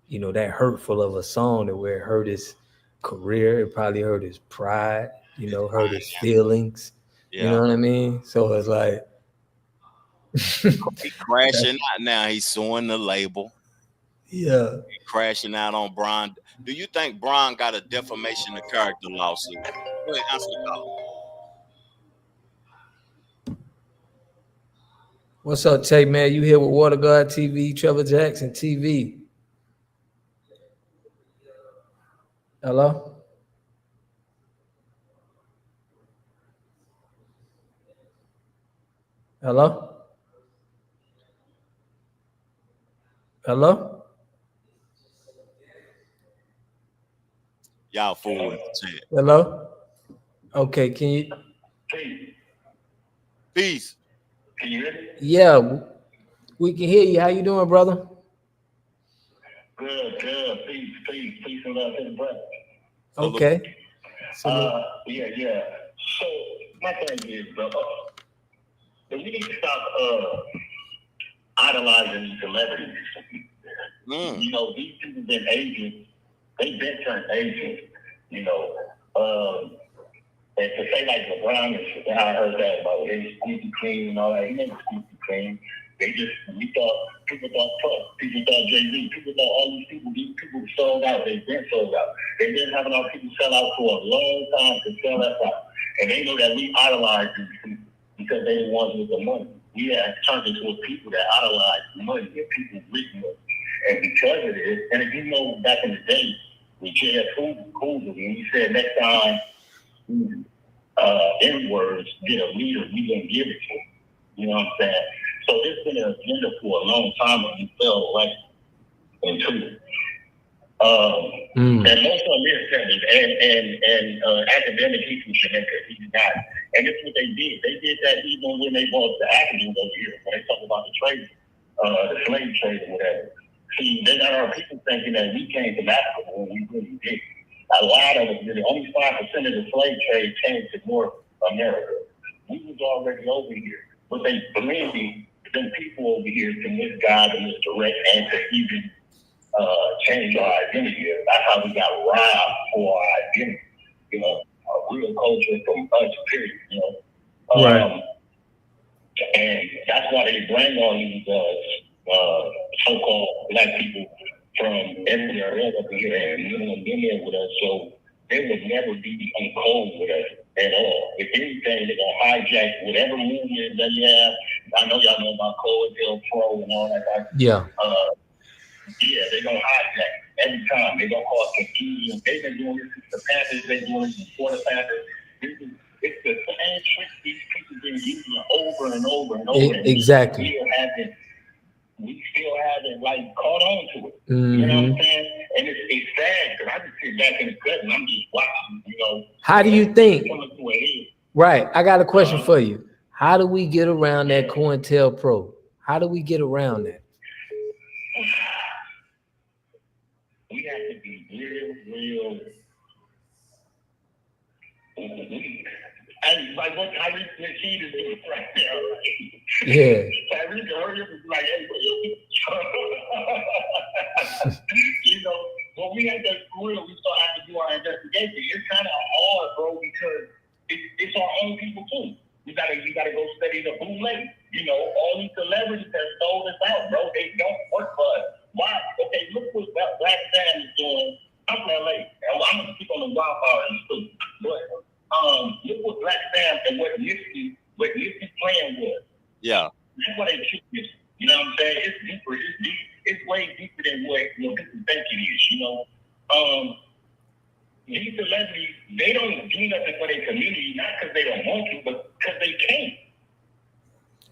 you know, that hurtful of a song that where it hurt his career, it probably hurt his pride, you know, hurt his feelings. Yeah. You know what I mean? So it's like he crashing out now. He's suing the label. Yeah. He crashing out on Bron. Do you think Bron got a defamation of character lawsuit? Go ahead, answer the call. What's up, Tay, man? You here with Water God TV, Trevor Jackson TV. Hello? Hello? Hello? Y'all fool. Hello? Okay, can you? Peace. Can you hear me? Yeah, we can hear you. How you doing, brother? Good. Peace and love to the brother. Okay. Yeah. So my thing is, bro, we need to stop idolizing celebrities. You know, these people been agents. They've been turned agents. You know, and to say like LeBron and shit, I heard that about his squeaky clean and all that. He ain't squeaky clean. People thought Tuck, people thought Jay-Z, people thought all these people sold out. They've been sold out. They've been having our people sell out for a long time to sell us out. And they know that we idolize these people because they the ones with the money. We have turned into a people that idolize money and people with money. And because of this, and if you know back in the day with J.F. Hoover, when he said next time N-words get a leader, we gonna give it to him. You know what I'm saying? So it's been an agenda for a long time and we fell right into it. And most of them is centered and academic teachers because he's not. And this is what they did. They did that even when they brought the academics over here, when they talk about the trade, the slave trade or whatever. See, they got our people thinking that we came to Africa when we really did. A lot of us did. Only 5% of the slave trade came to North America. We was already over here. But they believed them people over here to misguide and misdirect and to even change our identity. That's how we got robbed for our identity. You know, our real culture from us, period. You know, Right. And that's why they bring all these so-called black people from everywhere else up here and been there with us. So they would never be on code with us at all. If anything, they're gonna hijack whatever movement that you have. I know y'all know about COINTELPRO and all that. Yeah. Yeah, they're gonna hijack every time. They're gonna cause confusion. They've been doing this since the Panthers. They've been doing this before the Panthers. It's the same trick these people been using over and over and over. Exactly. We still haven't like caught on to it. You know what I'm saying? And it's sad because I just sit back in the cut and I'm just watching, you know. How do you think? Coming to a head. Right. I got a question for you. How do we get around that COINTELPRO? How do we get around that? We have to be real. And like what Tyrese Nasheed is doing right now, right? Yeah. Tyrese earlier was like, hey, you know, when we had that real, we still have to do our investigation. It's kind of hard, bro, because it's our own people too. You gotta go study the bootleg. You know, all these celebrities that sold us out, bro. They don't work for us. Why? Okay, look what Black Sam is doing. I'm from LA. I'm gonna speak on the wildfire too. But look what Black Sam and what Nipsey's plan was. Yeah. That's why they shoot this. You know what I'm saying? It's deeper. It's deep. It's way deeper than what people think it is. You know, these celebrities, they don't do nothing for their community, not because they don't want to, but because they can't.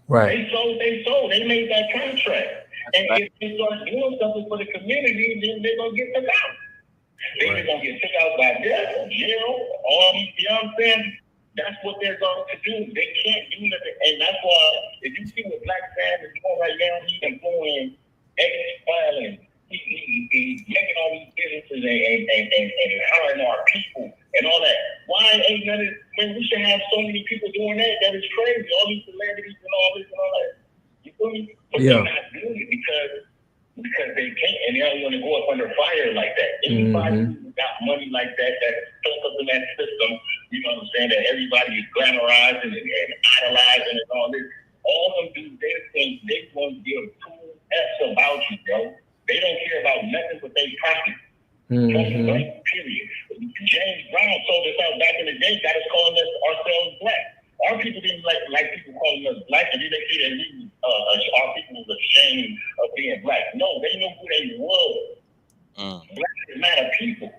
Right. They sold. They made that contract. And if they start doing something for the community, then they're gonna get took out. They're gonna get took out by death or jail. All these, you know what I'm saying? That's what they're going to do. They can't do nothing. And that's why, if you see what Black Sam is doing right now, he's employing ex-filing. He's making all these businesses and hiring our people and all that. Why ain't none of, when we should have so many people doing that? That is crazy. All these celebrities and all this and all that. You feel me? But they're not doing it because they can't, and they don't want to go up under fire like that. Anybody who got money like that, that's stuck up in that system, you know what I'm saying, that everybody is glamorizing and idolizing and all this, all of them do, they think they want to give 2 F's about you, bro. They don't care about nothing but their profit. Period. James Brown sold us out back in the day, got us calling ourselves black. Our people didn't like people calling us black, and then they see that our people was ashamed of being black. No, they knew who they were. Black is not a people.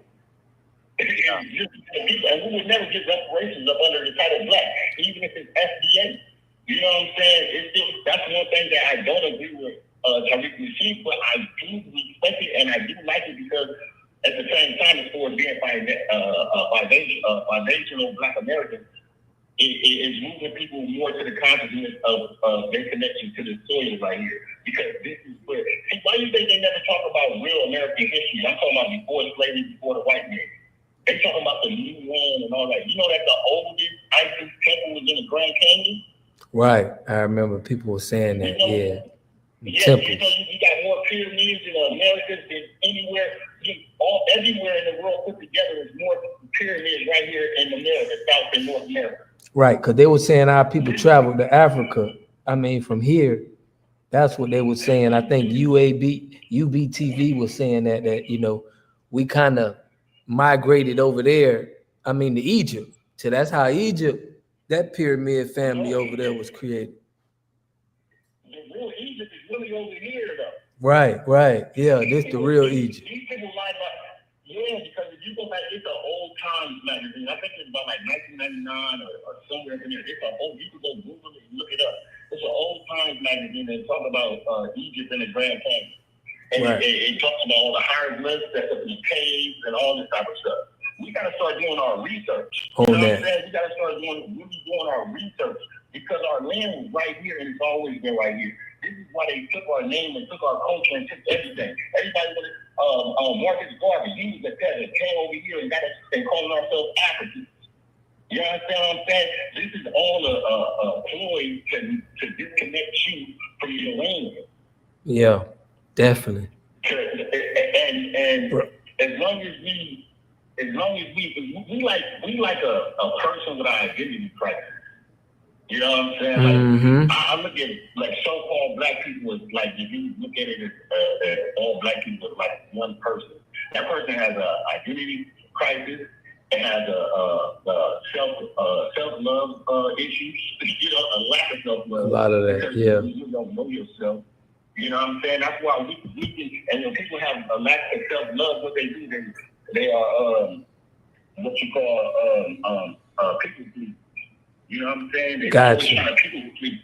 It's just a people. And we would never get reparations up under the title black, even if it's FBA. You know what I'm saying? It's still, that's one thing that I don't agree with Tariq Nasheed, but I do respect it and I do like it because at the same time, as far as being foundational Black Americans, is moving people more to the consciousness of their connection to the soil right here. Because this is where, see, why do you think they never talk about real American history? I'm talking about before slavery, before the white man. They talking about the New Land and all that. You know that the oldest Isis temple was in the Grand Canyon? Right. I remember people were saying that, Yeah, temples. you know, you got more pyramids in America than anywhere. Everywhere in the world put together is more pyramids right here in America, South and North America. Right, because they were saying our people traveled to Africa, I mean, from here, That's what they were saying. I think UBTV was saying that you know, we kind of migrated over there. I mean, to Egypt. So that's how Egypt, that pyramid family over there was created. The real Egypt is really over here, though. Right. Yeah, this the real Egypt. These people lie about, yeah, because if you go back, it's an old times magazine. I think it's about like 1999 or somewhere in there. It's an old, you can go Google it and look it up. It's an old times magazine that talk about Egypt and the Grand Canyon. And Right. it talks about all the hieroglyphs that could be caves and all this type of stuff. We got to start doing our research. On You know that. what I'm saying? We got to start doing our research because our land was right here and it's always been right here. This is why they took our name and took our culture and took everything. Everybody was Marcus Garvey. He was a peasant, came over here and got us and calling ourselves Africans. You understand what I'm saying? This is all a ploy to disconnect you from your land. Yeah, definitely. And as long as we like a person with an identity crisis. You know what I'm saying? Like, I look at like so-called black people as like, if you look at it as all black people as like one person. That person has an identity crisis. It has a self-love issues. You know, a lack of self-love. A lot of that, yeah. You don't know yourself. You know what I'm saying? That's why we can, and when people have a lack of self-love, what they do, they are what you call people please. You know what I'm saying? They Gotcha. always try to people please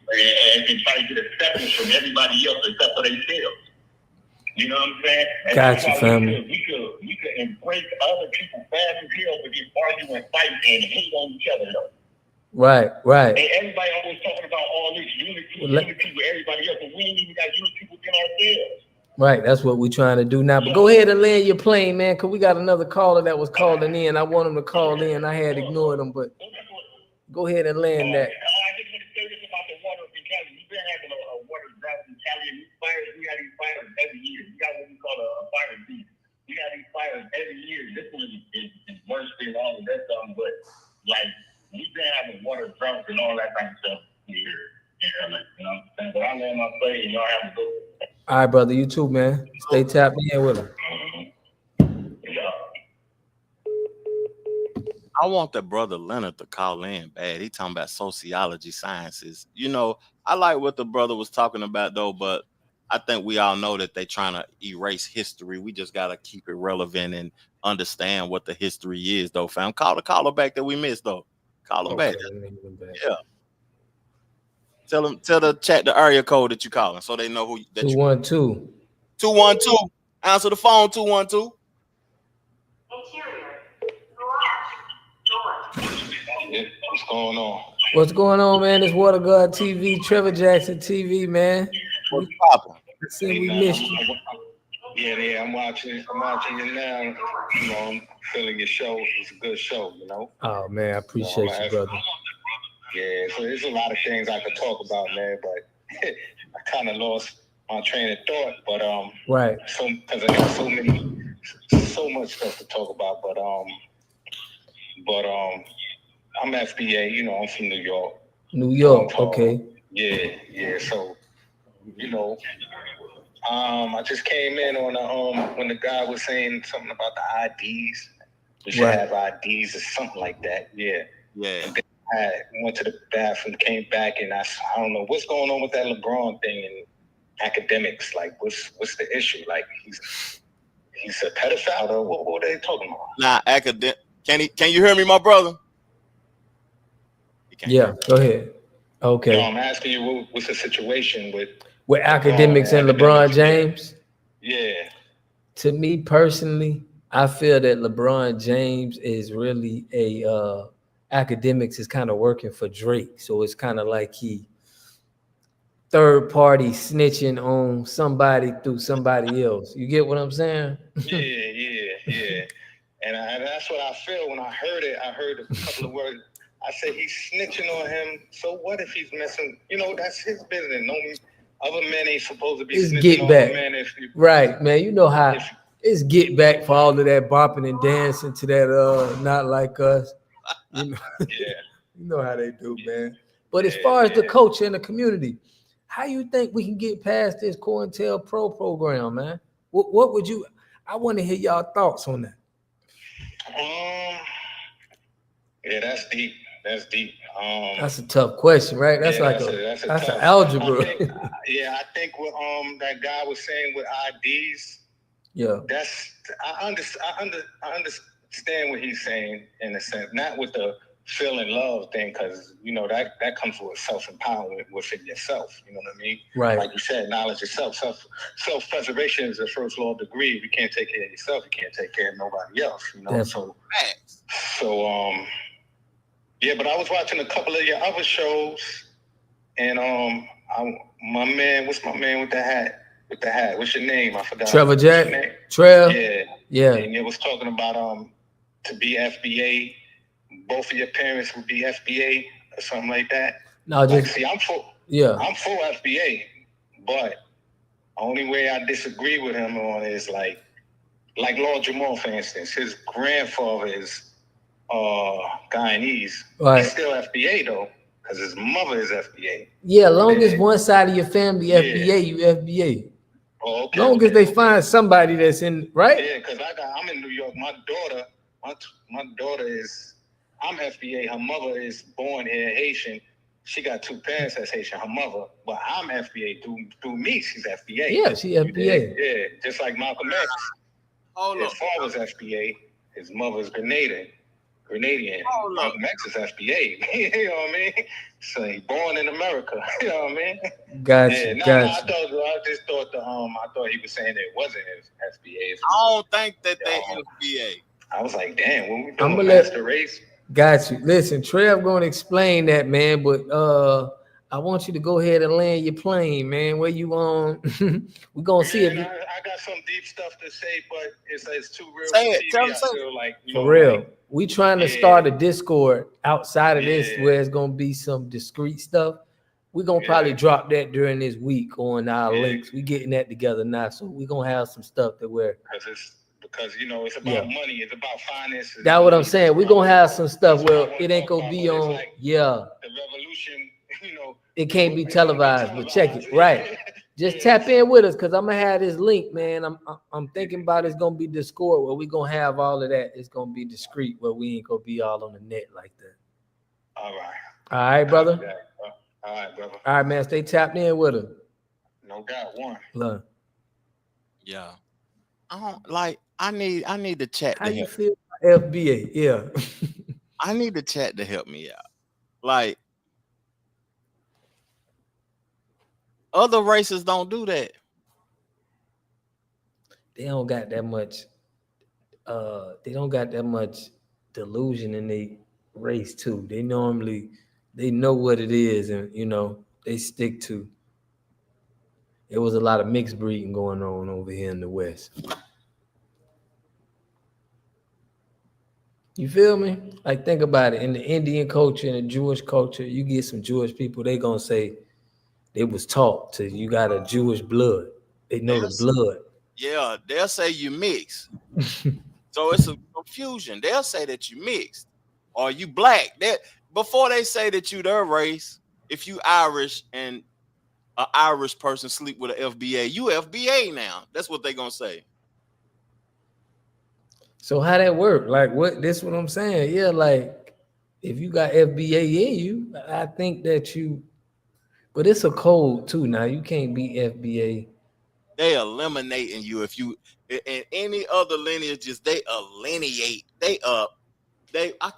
and try to get acceptance from everybody else except for themselves. You know what I'm saying? And Gotcha, that's why family. we could embrace other people fast as hell, but just argue and fight and hate on each other though. Right. And everybody always talking about all this unity with everybody else, but we ain't even got unity within ourselves. Right, that's what we're trying to do now. But go ahead and land your plane, man, because we got another caller that was calling in. I want him to call in. I had ignored him, but go ahead and land that. I just want to say this about the water in Cali. We've been having a water drought in Cali, and we have these fires every year. We got what we call a fire season. We have these fires every year. This one is worse than all of that stuff, but like we've been having water droughts and all that kind of stuff here. You know what I'm saying? But I land my plane and y'all have a good one. All right, brother, you too, man. Stay tapped in with him. I want the brother Leonard to call in bad. He talking about sociology sciences. You know, I like what the brother was talking about though, but I think we all know that they trying to erase history. We just got to keep it relevant and understand what the history is though, fam. Call the caller back that we missed though. Call him back. Yeah. Tell the chat the area code that you calling so they know who that 212. 212. Answer the phone, 212. What's going on? What's going on, man? It's Water God TV, Trevor Jackson TV, man. What's poppin'? See, we missed you. Yeah, I'm watching you now. You know, I'm feeling your show. It's a good show, you know. Oh man, I appreciate you, brother. Yeah, so there's a lot of things I could talk about, man, but I kind of lost my train of thought. But right. So because I got so much stuff to talk about, but I'm FBA. You know, I'm from New York. New York, okay. Yeah. So, you know, I just came in on when the guy was saying something about the IDs. We should have IDs or something like that. Yeah. And then I went to the bathroom, came back, and I don't know what's going on with that LeBron thing and academics. Like, what's the issue? Like, he's a pedophile, or what are they talking about? Nah, can you hear me, my brother? Yeah, go ahead. Okay. No, I'm asking you, what's the situation with academics and LeBron James? Yeah. To me personally, I feel that LeBron James is really academics is kind of working for Drake. So it's kind of like he third party snitching on somebody through somebody else. You get what I'm saying? Yeah. And that's what I feel when I heard it. I heard a couple of words. I said he's snitching on him. So what if he's messing? You know, that's his business. No other men ain't supposed to be snitching on other men. Right, man. You know how it's get back for all of that bopping and dancing to that Not Like Us. You know, you know how they do, man. But as far as the culture and the community, How you think we can get past this COINTELPRO program, man? What would you? I want to hear y'all thoughts on that. Yeah, that's deep. That's deep. That's a tough question, right? That's like that's an tough, algebra. I think what that guy was saying with IDs. Yeah. I understand what he's saying in a sense, not with the feeling love thing, because that comes with self-empowerment within yourself. You know what I mean? Right. Like you said, knowledge of self-preservation is the first law of degree. If you can't take care of yourself, you can't take care of nobody else. Definitely. So yeah, but I was watching a couple of your other shows, and my man, what's my man with the hat? What's your name? I forgot. Trevor Jack. Trev. Yeah. And it was talking about to be FBA, both of your parents would be FBA or something like that. No, just see, I'm full FBA, but only way I disagree with him on is like Lord Jamal, for instance. His grandfather is Guyanese. Right. He's still FBA though, because his mother is FBA. Yeah, long as one side of your family FBA, you FBA. Oh, okay. Long as they find somebody that's in, right? Yeah, because I'm in New York. My daughter is, I'm FBA. Her mother is born here, Haitian. She got two parents that's Haitian, her mother, but I'm FBA through me. She's FBA. Yeah, she FBA. Yeah, just like Malcolm X. His father's FBA. His mother's Grenadian. Malcolm X is FBA. You know what I mean? So he born in America. You know what I mean? Gotcha. I just thought I thought he was saying it wasn't FBA. I don't think that they FBA. I was like, damn, when we doing master race. Got you. Listen, Trev gonna explain that, man, but I want you to go ahead and land your plane, man. Where you on? We're gonna see if I got some deep stuff to say, but it's too real. Say it. Tell them for real. We trying to start a Discord outside of this where it's gonna be some discreet stuff. We're gonna probably drop that during this week on our links. We getting that together now, so we're gonna have some stuff that we're because it's about money, it's about finances. That's what I'm saying. We're gonna have some stuff where it ain't gonna be on the revolution, it can't be televised, but check it. Right. Just tap in with us, because I'm gonna have this link, man. I'm thinking about it's gonna be Discord where we're gonna have all of that. It's gonna be discreet where we ain't gonna be all on the net like that. All right. All right, brother. All right, brother. All right, man. Stay tapped in with us. No doubt. One. Love. Yeah. I need the chat. How you feel about FBA? Yeah. I need the chat to help me out. Like, other races don't do that. They don't got that much. They don't got that much delusion in their race too. They know what it is, and they stick to. There was a lot of mixed breeding going on over here in the West. You feel me? Like, think about it. In the Indian culture and the Jewish culture, you get some Jewish people, they gonna say they was taught to, you got a Jewish blood. They know the blood. Yeah, they'll say you mixed. So it's a confusion. They'll say that you mixed or you black. Before they say that you their race, if you Irish and an Irish person sleep with an FBA, you FBA now. That's what they gonna say. So how that work? Like, this what I'm saying. Yeah, like if you got FBA in you, I think that but it's a code too. Now you can't be FBA. They eliminating you if you in any other lineages, they alienate. I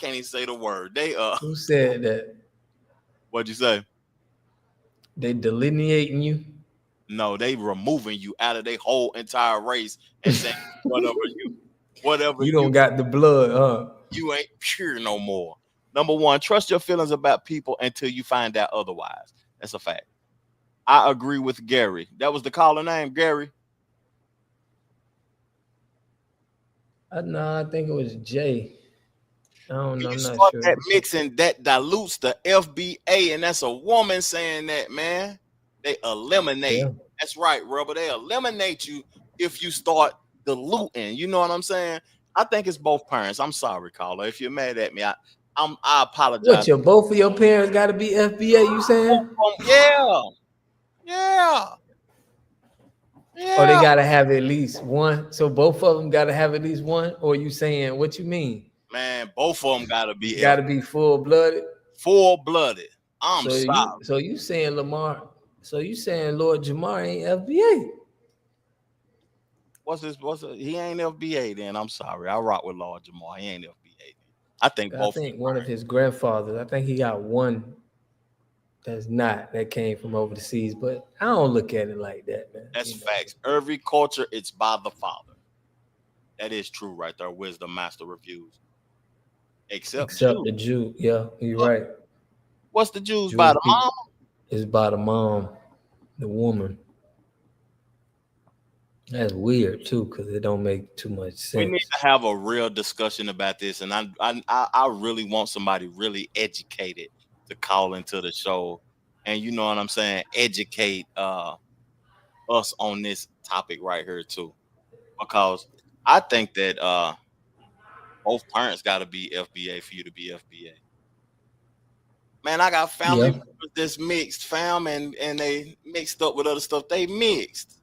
can't even say the word. Who said that? What'd you say? They delineating you? No, they removing you out of their whole entire race and saying whatever you don't got the blood, huh? You ain't pure no more. Number one, trust your feelings about people until you find out otherwise. That's a fact. I agree with Gary. That was the caller name, Gary. No, I think it was Jay. I don't know. I'm not start sure. That mixing that dilutes the FBA, and that's a woman saying that, man. They eliminate. Yeah. That's right, Rubber. They eliminate you if you start diluting. You know what I'm saying? I think it's both parents. I'm sorry, caller. If you're mad at me, I apologize. What, both of your parents got to be FBA? You saying? Yeah. Yeah. Or they Yeah. gotta have at least one. So both of them gotta have at least one. Or you saying what you mean? Man, both of them gotta be Gotta be full blooded. full blooded. I'm sorry. So you saying Lamar? So you saying Lord Jamar ain't FBA? He ain't FBA then. I'm sorry. I rock with Lord Jamar. He ain't FBA. I think I both. think one of his grandfathers. I think he got one that came from overseas, but I don't look at it like that, man. That's facts. Every culture, it's by the father. That is true right there. Wisdom Master Reviews. Except the Jew. Yeah, you're right. What's the Jews by the mom? It's by the mom, the woman. That's weird too, because it don't make too much sense. We need to have a real discussion about this, and I really want somebody really educated to call into the show, and you know what I'm saying, educate us on this topic right here too, because I think that both parents got to be FBA for you to be FBA. Man, I got family members that's mixed, fam, and they mixed up with other stuff. They mixed.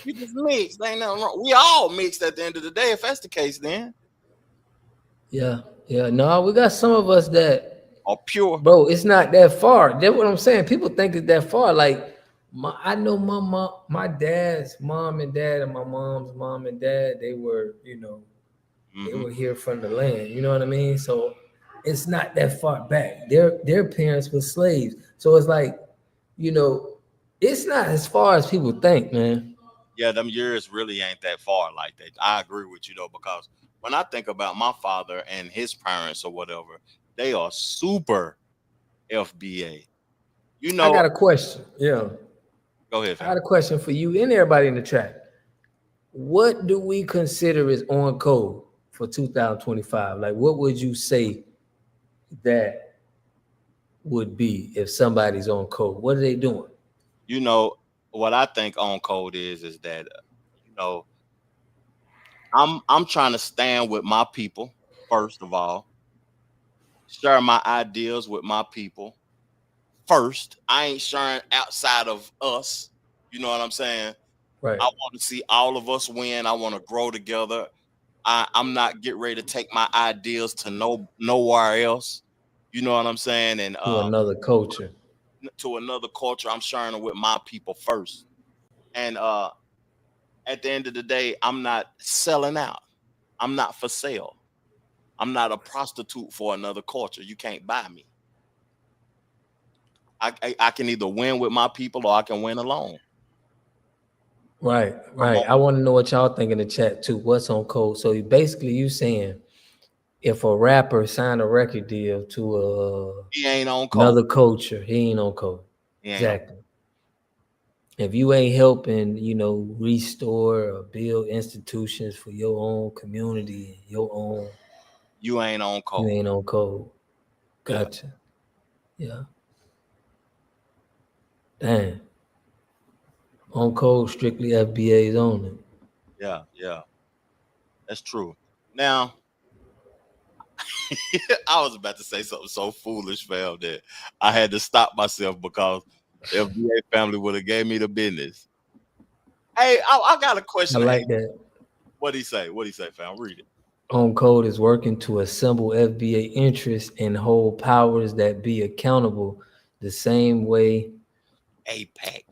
You just mixed. Ain't nothing wrong. We all mixed at the end of the day. If that's the case, then. Yeah. No, we got some of us that are pure. Bro, it's not that far. That's what I'm saying. People think it's that far. Like, I know my mom, my dad's mom and dad, and my mom's mom and dad. They were, they were here from the land. You know what I mean? So it's not that far back. Their parents were slaves. So it's like, it's not as far as people think, man. Yeah, them years really ain't that far like that. I agree with you though, because when I think about my father and his parents or whatever, they are super FBA. I got a question. Yeah. Go ahead, fam. I got a question for you and everybody in the chat. What do we consider is on code for 2025? Like, what would you say that would be if somebody's on code? What are they doing? What I think on code is that I'm trying to stand with my people first of all, share my ideas with my people first. I ain't sharing outside of us. You know what I'm saying? Right. I want to see all of us win. I want to grow together. I'm not getting ready to take my ideas to nowhere else. You know what I'm saying? And to another culture. To another culture, I'm sharing it with my people first. And at the end of the day, I'm not selling out. I'm not for sale. I'm not a prostitute for another culture. You can't buy me. I can either win with my people or I can win alone. Right. I want to know what y'all think in the chat too. What's on code? So you saying if a rapper signed a record deal to he ain't on code. Another culture, he ain't on code. Exactly. If you ain't helping, restore or build institutions for your own community, you ain't on code. You ain't on code. Gotcha. Yeah. Damn. On code, strictly FBA's only. Yeah. That's true. Now, I was about to say something so foolish, fam, that I had to stop myself because the FBA family would have gave me the business. Hey, I got a question. I like that. What'd he say, fam? Read it. On code is working to assemble FBA interests and hold powers that be accountable the same way AIPAC,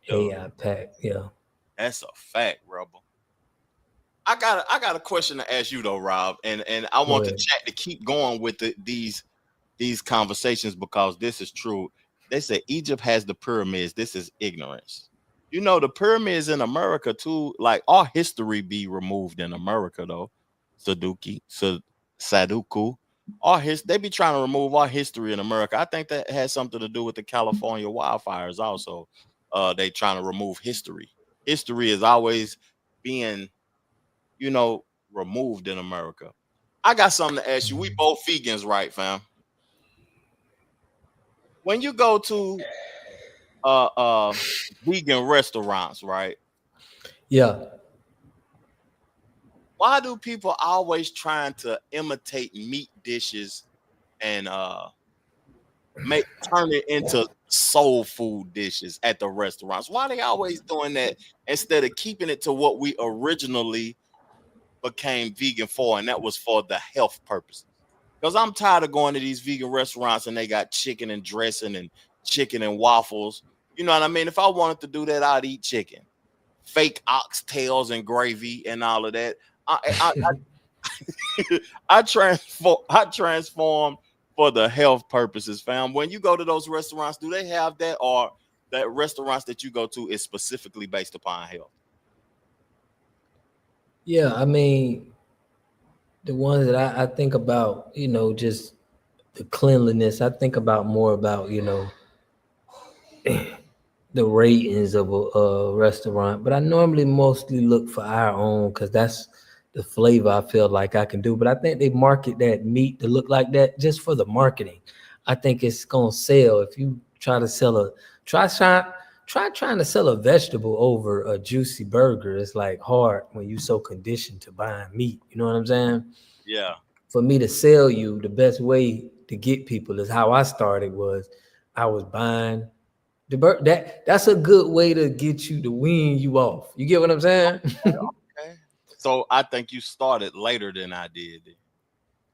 yeah. That's a fact, Rebel. I got a question to ask you though, Rob, and I want the chat to keep going with these conversations because this is true. They say Egypt has the pyramids. This is ignorance. The pyramids in America too, like our history be removed in America though. Saduku. They be trying to remove our history in America. I think that has something to do with the California wildfires also. They trying to remove history. History is always being removed in America. I got something to ask you. We both vegans, right, fam? When you go to vegan restaurants, right? Yeah. Why do people always trying to imitate meat dishes and turn it into soul food dishes at the restaurants? Why they always doing that instead of keeping it to what we originally became vegan for, and that was for the health purposes? Because I'm tired of going to these vegan restaurants and they got chicken and dressing and chicken and waffles. You know what I mean? If I wanted to do that, I'd eat chicken, fake oxtails and gravy and all of that. I transform for the health purposes, fam. When you go to those restaurants, do they have that, or that restaurants that you go to is specifically based upon health? Yeah, I mean, the ones that I think about, you know, just the cleanliness. I think about more about, you know, the ratings of a restaurant, but I normally mostly look for our own because that's the flavor I feel like I can do. But I think they market that meat to look like that just for the marketing. I think it's gonna sell. If you try to sell try trying to sell a vegetable over a juicy burger. It's like hard when you so conditioned to buying meat. You know what I'm saying? Yeah. For me to sell you, the best way to get people is how I started was I was buying that's a good way to get you to wean you off. You get what I'm saying? Okay. So I think you started later than I did.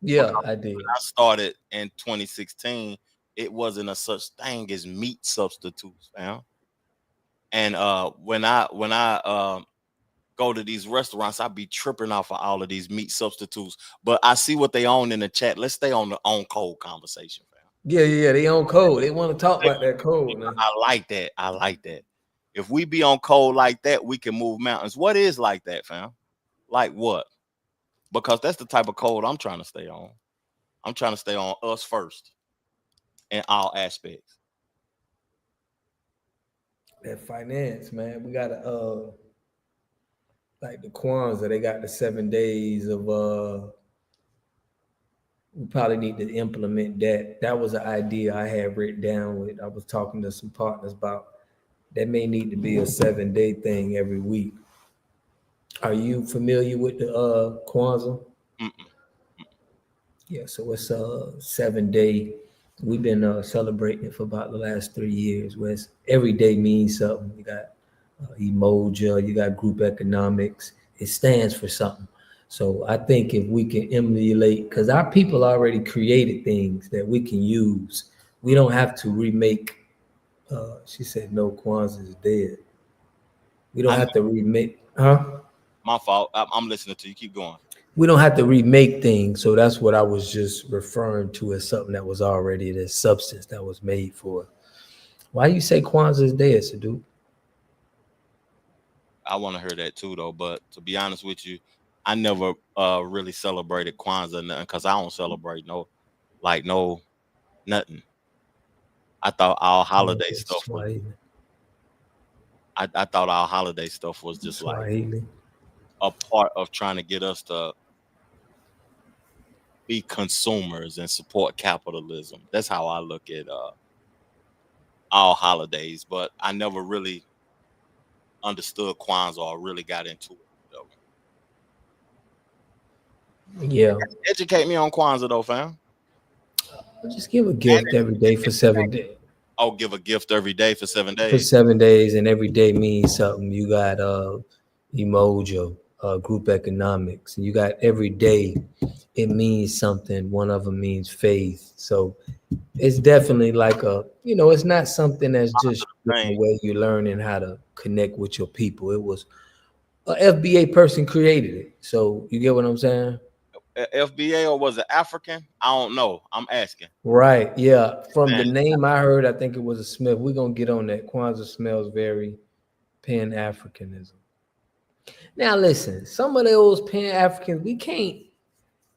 Yeah, I did. When I started in 2016, it wasn't a such thing as meat substitutes, fam. And when I go to these restaurants, I be tripping off of all of these meat substitutes. But I see what they own in the chat. Let's stay on the on code conversation, fam. Yeah. They on code. They want to talk about that code, man. I like that. If we be on code like that, we can move mountains. What is like that, fam? Like what? Because that's the type of code I'm trying to stay on. I'm trying to stay on us first in all aspects. That finance, man. We gotta like the Kwanzaa, they got the 7 days of we probably need to implement that. That was an idea I had written down with. I was talking to some partners about that may need to be a 7-day thing every week. Are you familiar with the Kwanzaa? Yeah, so it's a 7-day. We've been celebrating it for about the last 3 years, where every day means something. You got Emoja, you got group economics. It stands for something. So I think if we can emulate, because our people already created things that we can use. We don't have to remake. She said, no, Kwanzaa is dead. We don't have to remake, huh? My fault. I'm listening to you. Keep going. We don't have to remake things. So that's what I was just referring to as something that was already this substance that was made for. Why you say Kwanzaa is dead, Sadu? I want to hear that too, though. But to be honest with you, I never really celebrated Kwanzaa because I don't celebrate nothing. I thought our holiday stuff was. I thought our holiday stuff was just like a part of trying to get us to be consumers and support capitalism. That's how I look at our holidays. But I never really understood Kwanzaa or really got into it, though. Yeah. Educate me on Kwanzaa, though, fam. Just give a gift every day for 7 days. Oh, give a gift every day for 7 days. For 7 days, and every day means something. You got Emojo, group economics, and you got every day it means something. One of them means faith. So it's definitely like it's not something that's just the way you're learning how to connect with your people. It was a FBA person created it. So you get what I'm saying? FBA, or was it African? I don't know. I'm asking. Right. Yeah. From the name I heard, I think it was a Smith. We're going to get on that. Kwanzaa smells very Pan-Africanism. Now, listen, some of those Pan-Africans, we can't,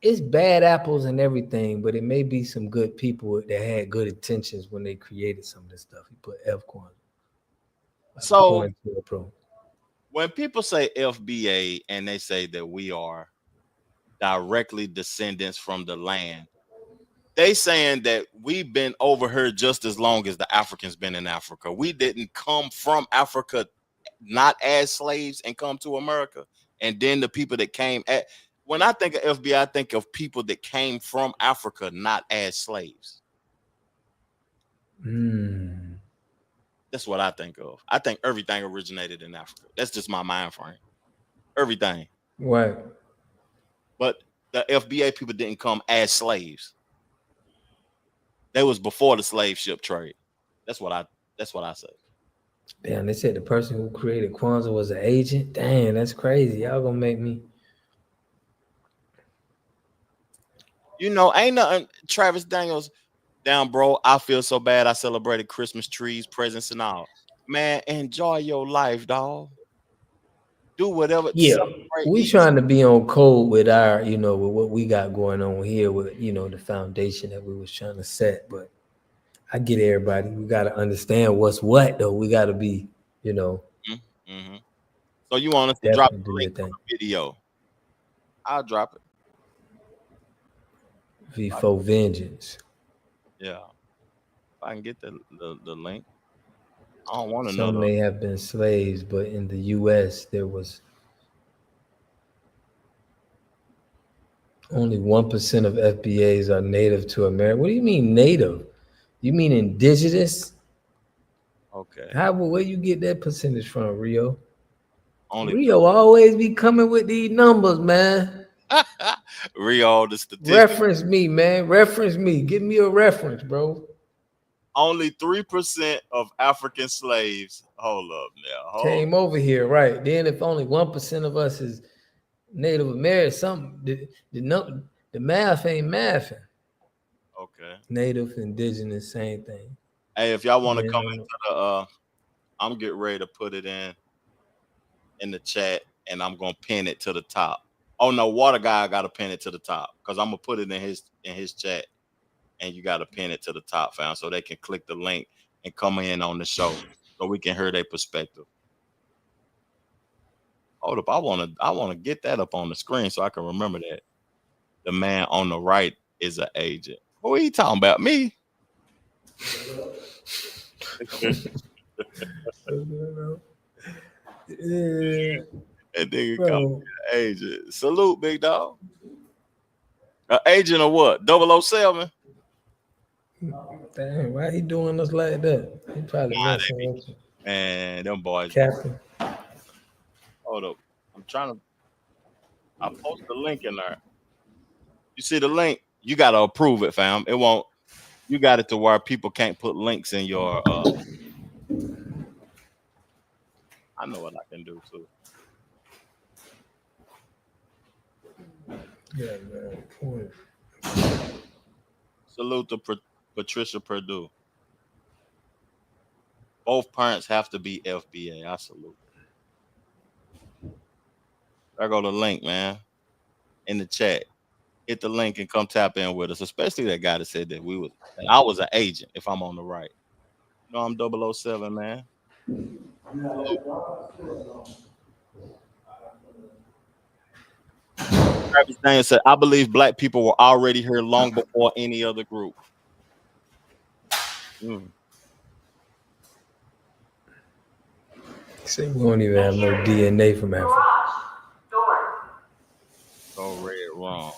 it's bad apples and everything, but it may be some good people that had good intentions when they created some of this stuff. You put F Kwanzaa. So when people say FBA and they say that we are directly descendants from the land, they saying that we've been over here just as long as the Africans been in Africa. We didn't come from Africa not as slaves and come to America. And then the people that came when I think of FBA, I think of people that came from Africa not as slaves. That's what I think of. I think everything originated in Africa. That's just my mind frame. Everything. Right. But the FBA people didn't come as slaves. They was before the slave ship trade. That's what I say. Damn, they said the person who created Kwanzaa was an agent. Damn, that's crazy. Y'all gonna make me. You know, ain't nothing. Travis Daniels, down, bro. I feel so bad. I celebrated Christmas trees, presents, and all. Man, enjoy your life, dog. Do whatever. Yeah, we trying to be on code with our, with what we got going on here with, the foundation that we was trying to set. But I get everybody. We got to understand what's what, though. We got to be, Mm-hmm. So you want us to drop the link to the video? I'll drop it. V4 Vengeance. Yeah. If I can get the link. I don't want Some another. may have been slaves, but in the U.S. there was only 1% of FBAs are native to America. What do you mean native? You mean indigenous? Okay. Where you get that percentage from, Rio? Rio always be coming with these numbers, man. Rio, the statistics. Reference me, man. Reference me. Give me a reference, bro. Only 3% of African slaves. Hold up now. Came over here, right? Then if only 1% of us is Native American, the math ain't mathing. Okay. Native, indigenous, same thing. Hey, if y'all want to come into the I'm getting ready to put it in the chat, and I'm gonna pin it to the top. Oh no, Water Guy gotta pin it to the top because I'm gonna put it in his chat, and you gotta pin it to the top, fam, so they can click the link and come in on the show so we can hear their perspective. Hold up, I wanna get that up on the screen so I can remember that. The man on the right is an agent. Who are you talking about? Me? Yeah. That nigga called me an agent. Salute, big dog. An agent of what? 007? Damn, why he doing us like that? He probably messing with you. Man, them boys. Captain. Hold up. I post the link in there. You see the link? You gotta approve it, fam. It won't. You got it to where people can't put links in your I know what I can do too. Yeah, man. Salute to Patricia Purdue. Both parents have to be FBA. I salute. There go the link, man. In the chat. Hit the link and come tap in with us, especially that guy that said that I was an agent if I'm on the right. No, I'm 007, man. Travis Daniels said, I believe black people were already here long before any other group. See, we don't even have no DNA from Africa. So red wrong.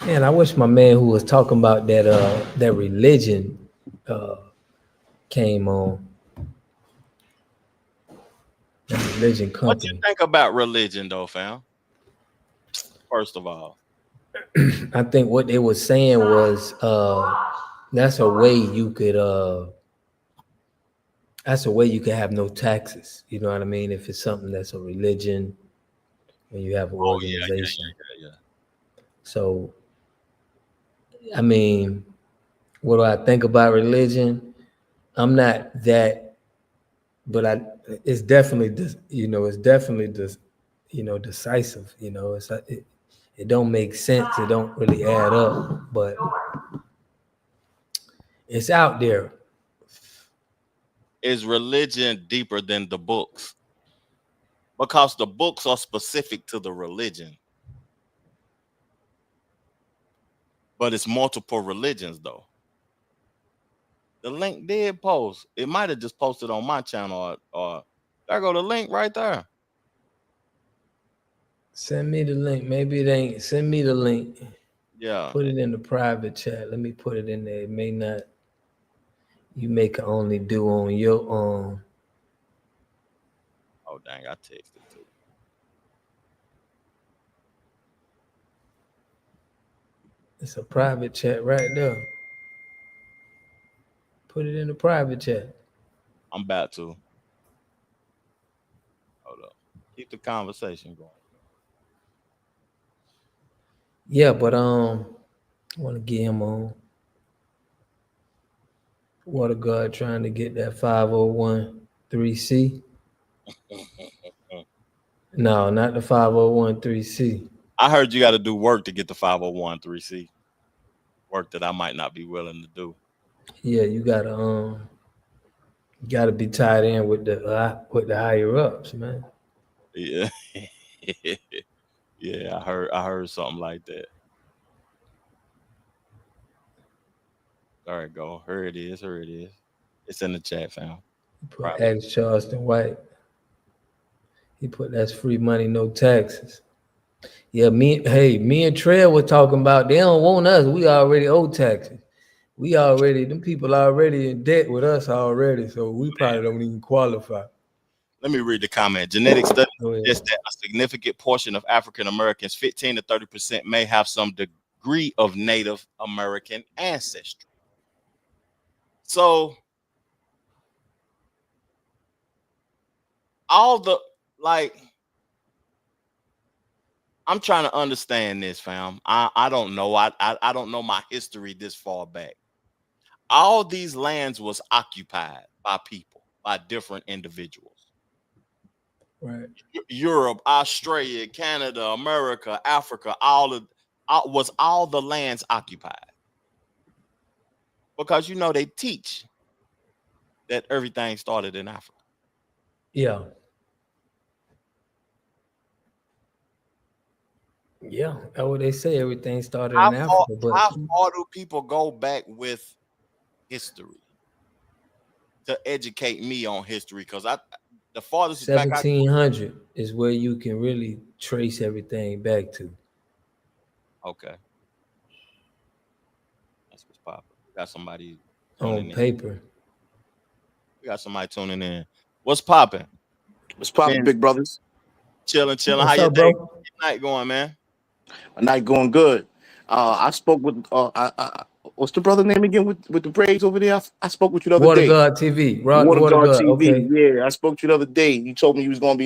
Man, I wish my man who was talking about that religion came on. That religion company. What you think about religion, though, fam? First of all, I think what they were saying was that's a way you could have no taxes. You know what I mean? If it's something that's a religion, when you have an organization. Yeah. So, I mean, what do I think about religion? I'm not that, but it's definitely decisive. It don't make sense. It don't really add up, but it's out there. Is religion deeper than the books? Because the books are specific to the religion. But it's multiple religions, though. The link did post. It might have just posted on my channel, or there go the link right there. Send me the link. Maybe it ain't. Send me the link. Yeah. Put it in the private chat. Let me put it in there. It may not. You make it only do on your Oh dang, I texted too. It's a private chat right there. Put it in the private chat. I'm about to. Hold up. Keep the conversation going. Yeah, but I want to get him on. Water God trying to get that 501(c). No, not the 501(c). I heard you got to do work to get the 501(c). Work that I might not be willing to do. Yeah, you gotta be tied in with the higher ups, man. Yeah. Yeah, I heard something like that. There it go. Here it is. It's in the chat, fam. Put Ask Charleston White. He put that's free money, no taxes. Yeah, me and Trail were talking about they don't want us. We already owe taxes. Them people already in debt with us already, so we probably don't even qualify. Let me read the comment. Genetic studies suggest that a significant portion of African Americans, 15 to 30%, may have some degree of Native American ancestry. So I'm trying to understand this, fam. I don't know. I don't know my history this far back. All these lands was occupied by people, by different individuals. Right. Europe, Australia, Canada, America, Africa, all the lands occupied? Because they teach that everything started in Africa. Yeah. Yeah, that's what they say. Everything started in Africa. But how far do people go back with history to educate me on history? Because the farthest 1700 is where you can really trace everything back to. Okay, that's what's popping. We got somebody on paper. We got somebody tuning in. What's popping? What's popping, big brothers? Chilling. How What's your up, day? bro? Night going, man? A night going good. I spoke with what's the brother name again with the braids over there? I spoke with you the other Water day. God TV. Water God TV. Okay. Yeah, I spoke to you the other day. You told me you was gonna be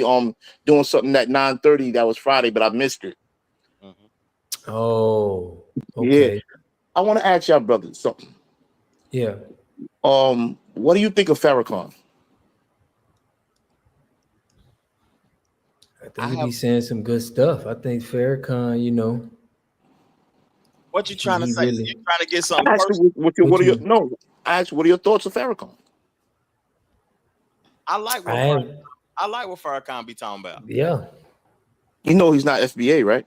doing something at 9:30. That was Friday, but I missed it. Oh, okay. Yeah. I want to ask y'all brothers something. Yeah. What do you think of Farrakhan? I think he be saying some good stuff. I think Farrakhan, What you trying to say? Really, You trying to get something I asked personal? you, what are your thoughts of Farrakhan? I like what Farrakhan be talking about. Yeah. You know he's not FBA, right?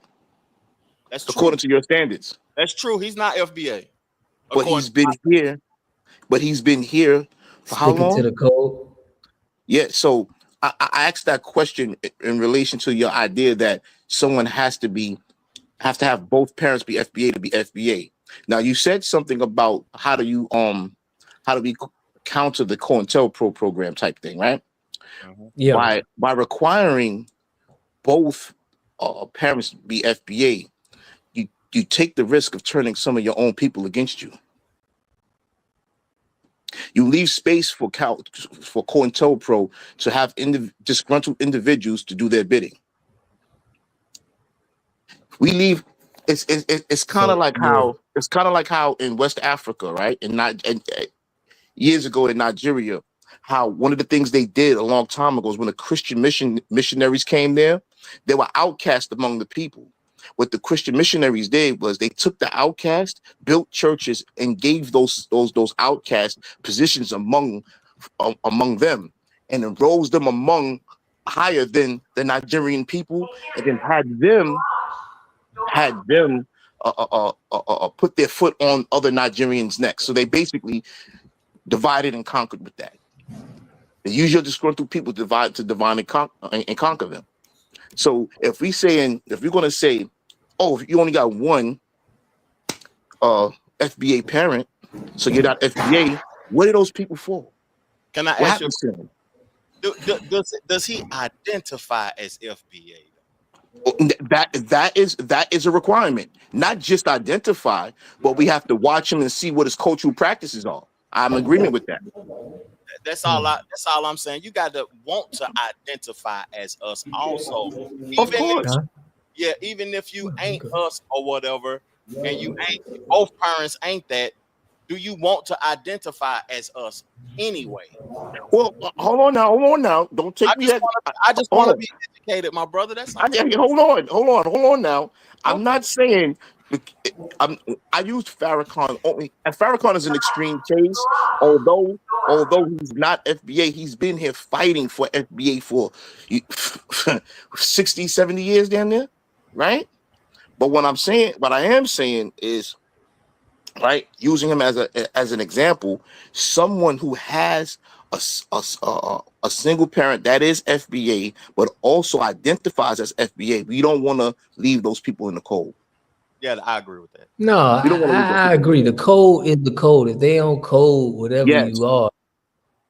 That's true. According to your standards. That's true. He's not FBA. But he's been here. But he's been here for how long? Sticking to the code. Yeah. So I asked that question in relation to your idea that someone have to have both parents be FBA to be FBA. Now you said something about how do we counter the COINTELPRO program type thing, right? Yeah. By requiring both parents be FBA, you take the risk of turning some of your own people against you. You leave space for COINTELPRO to have disgruntled individuals to do their bidding. We leave. It's kind of like how in West Africa, right? And years ago in Nigeria, how one of the things they did a long time ago is when the Christian missionaries came there, they were outcast among the people. What the Christian missionaries did was they took the outcast, built churches, and gave those outcast positions among them, and then rose them among higher than the Nigerian people, and then had them put their foot on other Nigerians' necks. So they basically divided and conquered with that. They use your disgruntled people to divide and conquer them. So if we're going to say, oh, if you only got one FBA parent, so you're not FBA, What are those people for? Can I What ask you? happens to them? Does he identify as FBA? That is a requirement. Not just identify, but we have to watch him and see what his cultural practices are. I'm in agreement with that. That's all I'm saying. You got to want to identify as us also. Of course. Even if you ain't us or whatever, and you ain't, both parents ain't that, do you want to identify as us anyway? Well, hold on now. Don't take me that. I just want to be educated, my brother. That's all. Hold on now. I'm not saying I used Farrakhan only, and Farrakhan is an extreme case. Although he's not FBA, he's been here fighting for FBA for 60, 70 years down there, right? But what I am saying is, right, using him as an example, someone who has a single parent that is FBA, but also identifies as FBA. We don't want to leave those people in the cold. Yeah, I agree with that. No, I agree. The code is the code. If they don't code whatever you are,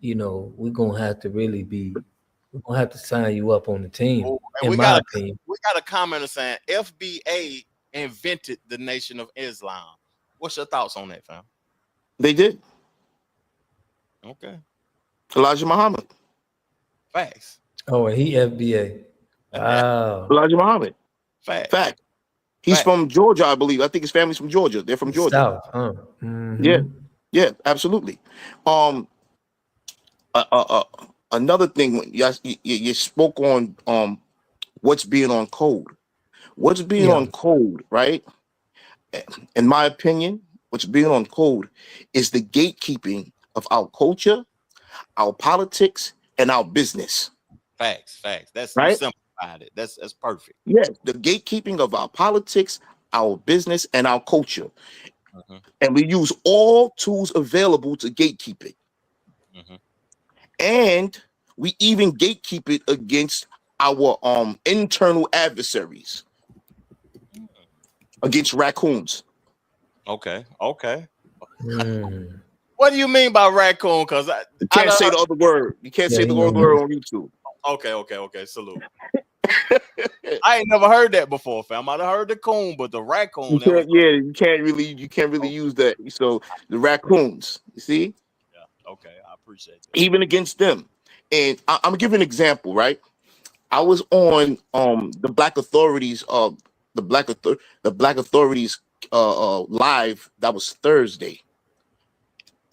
we're gonna have to we're gonna have to sign you up on the team. And we got a commenter saying FBA invented the Nation of Islam. What's your thoughts on that, fam? They did. Okay. Elijah Muhammad. Facts. Oh, and he FBA. Wow. Elijah Muhammad. Fact. He's from Georgia, I believe. I think his family's from Georgia. They're from Georgia. South, huh? Mm-hmm. Yeah, absolutely. Another thing, you spoke on what's being on code. What's being on code, right? In my opinion, what's being on code is the gatekeeping of our culture, our politics, and our business. Facts. That's right. You simplified it. That's perfect. Yes, the gatekeeping of our politics, our business, and our culture. And we use all tools available to gatekeep it. And we even gatekeep it against our internal adversaries, against raccoons. Okay. What do you mean by raccoon? Because you can't say the other word. You can't say the other word on YouTube. Okay. Salute. I ain't never heard that before, fam. I've heard the coon, but the raccoon. You can't really use that. So the raccoons, you see? Yeah. Okay, I appreciate that. Even against them. And I'm gonna give you an example, right? I was on the Black Authorities live. That was Thursday.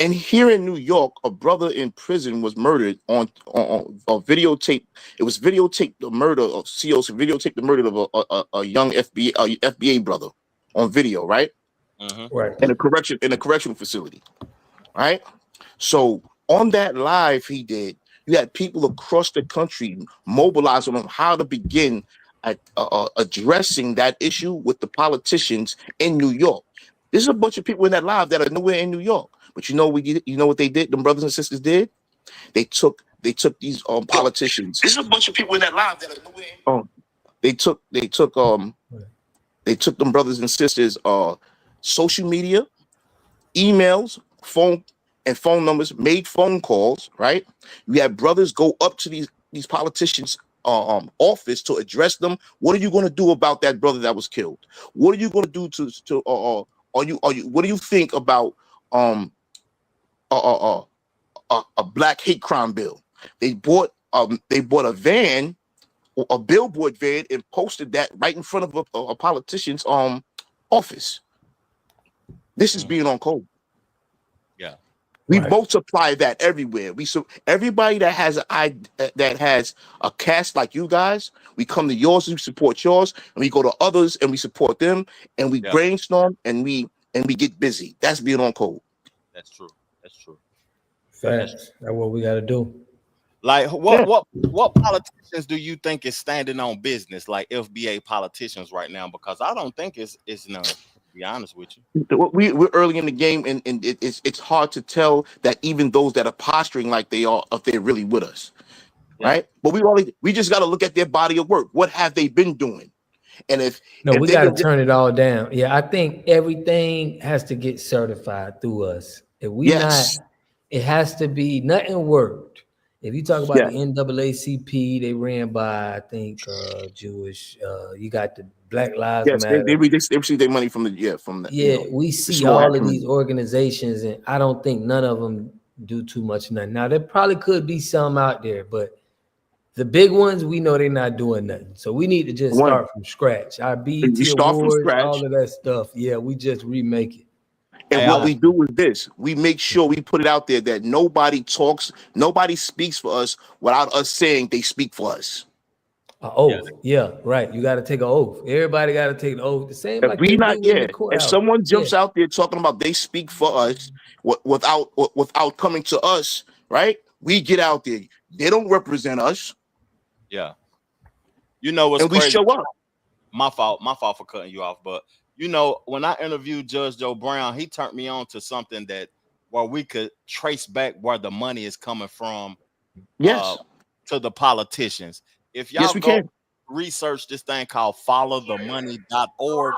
And here in New York, a brother in prison was murdered on videotape. It was videotaped the murder of COC, videotaped the murder of a young FBA brother on video, right? Right. In a correctional facility, right? So on that live he did, you had people across the country mobilizing on how to begin addressing that issue with the politicians in New York. There's a bunch of people in that live that are nowhere in New York. But you know what they did? Them brothers and sisters did? They took these politicians. There's a bunch of people in that live that are nowhere. They took them brothers and sisters social media, emails, phone numbers, made phone calls, right? We had brothers go up to these politicians office to address them. What are you going to do about that brother that was killed? What are you going to do to what do you think about a black hate crime bill? They bought a van, a billboard van, and posted that right in front of a politician's office. This is being on code. Yeah. We multiply that everywhere. Everybody that has a cast like you guys, we come to yours, we support yours, and we go to others and we support them, and we brainstorm and we get busy. That's being on code. That's true. Facts. That's what we got to do. Like what politicians do you think is standing on business, like FBA politicians right now? Because I don't think it's none. To be honest with you, we're early in the game, and it's hard to tell that even those that are posturing like they are, if they're really with us, right? But we just got to look at their body of work. What have they been doing? And we got to turn it all down. Yeah, I think everything has to get certified through us. If it has to be nothing worked. If you talk about Yeah. the NAACP, they ran by, I think, Jewish. You got the Black Lives Yes, they Matter. receive their money from the Yeah, we the see small all of community. these organizations, and I don't think none of them do too much nothing. Now, there probably could be some out there, but the big ones, we know they're not doing nothing. So we need to just start from scratch. Our You BET start from Awards, scratch. all of that stuff. Yeah, we just remake it. And what we do is this: we make sure we put it out there that nobody speaks for us without us saying they speak for us. An oath, yeah, right. You got to take an oath. Everybody got to take the oath. The same If like we they not, do in the yeah, if courthouse. someone jumps out there talking about they speak for us without coming to us, right? We get out there. They don't represent us. Yeah. You know what's and we crazy? show up. My fault for cutting you off. But you know, when I interviewed Judge Joe Brown, he turned me on to something that where we could trace back where the money is coming from. Yes. To the politicians. If y'all Yes, we go can. research this thing called followthemoney.org,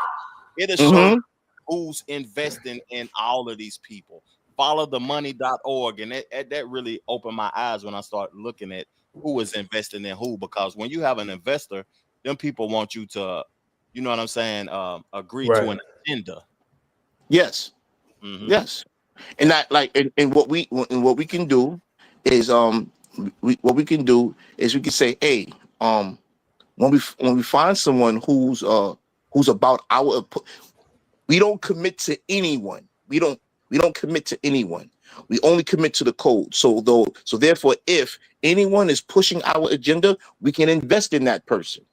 it'll show Mhm. you who's investing in all of these people. Followthemoney.org, and that really opened my eyes when I started looking at who is investing in who, because when you have an investor, them people want you to, you know what I'm saying, agree to an agenda. Yes. Mhm. Yes. And that, like, and what we can do is what we can do is we can say, hey, when we find someone who's about our, we don't commit to anyone. We don't commit to anyone. We only commit to the code. So therefore, if anyone is pushing our agenda, we can invest in that person.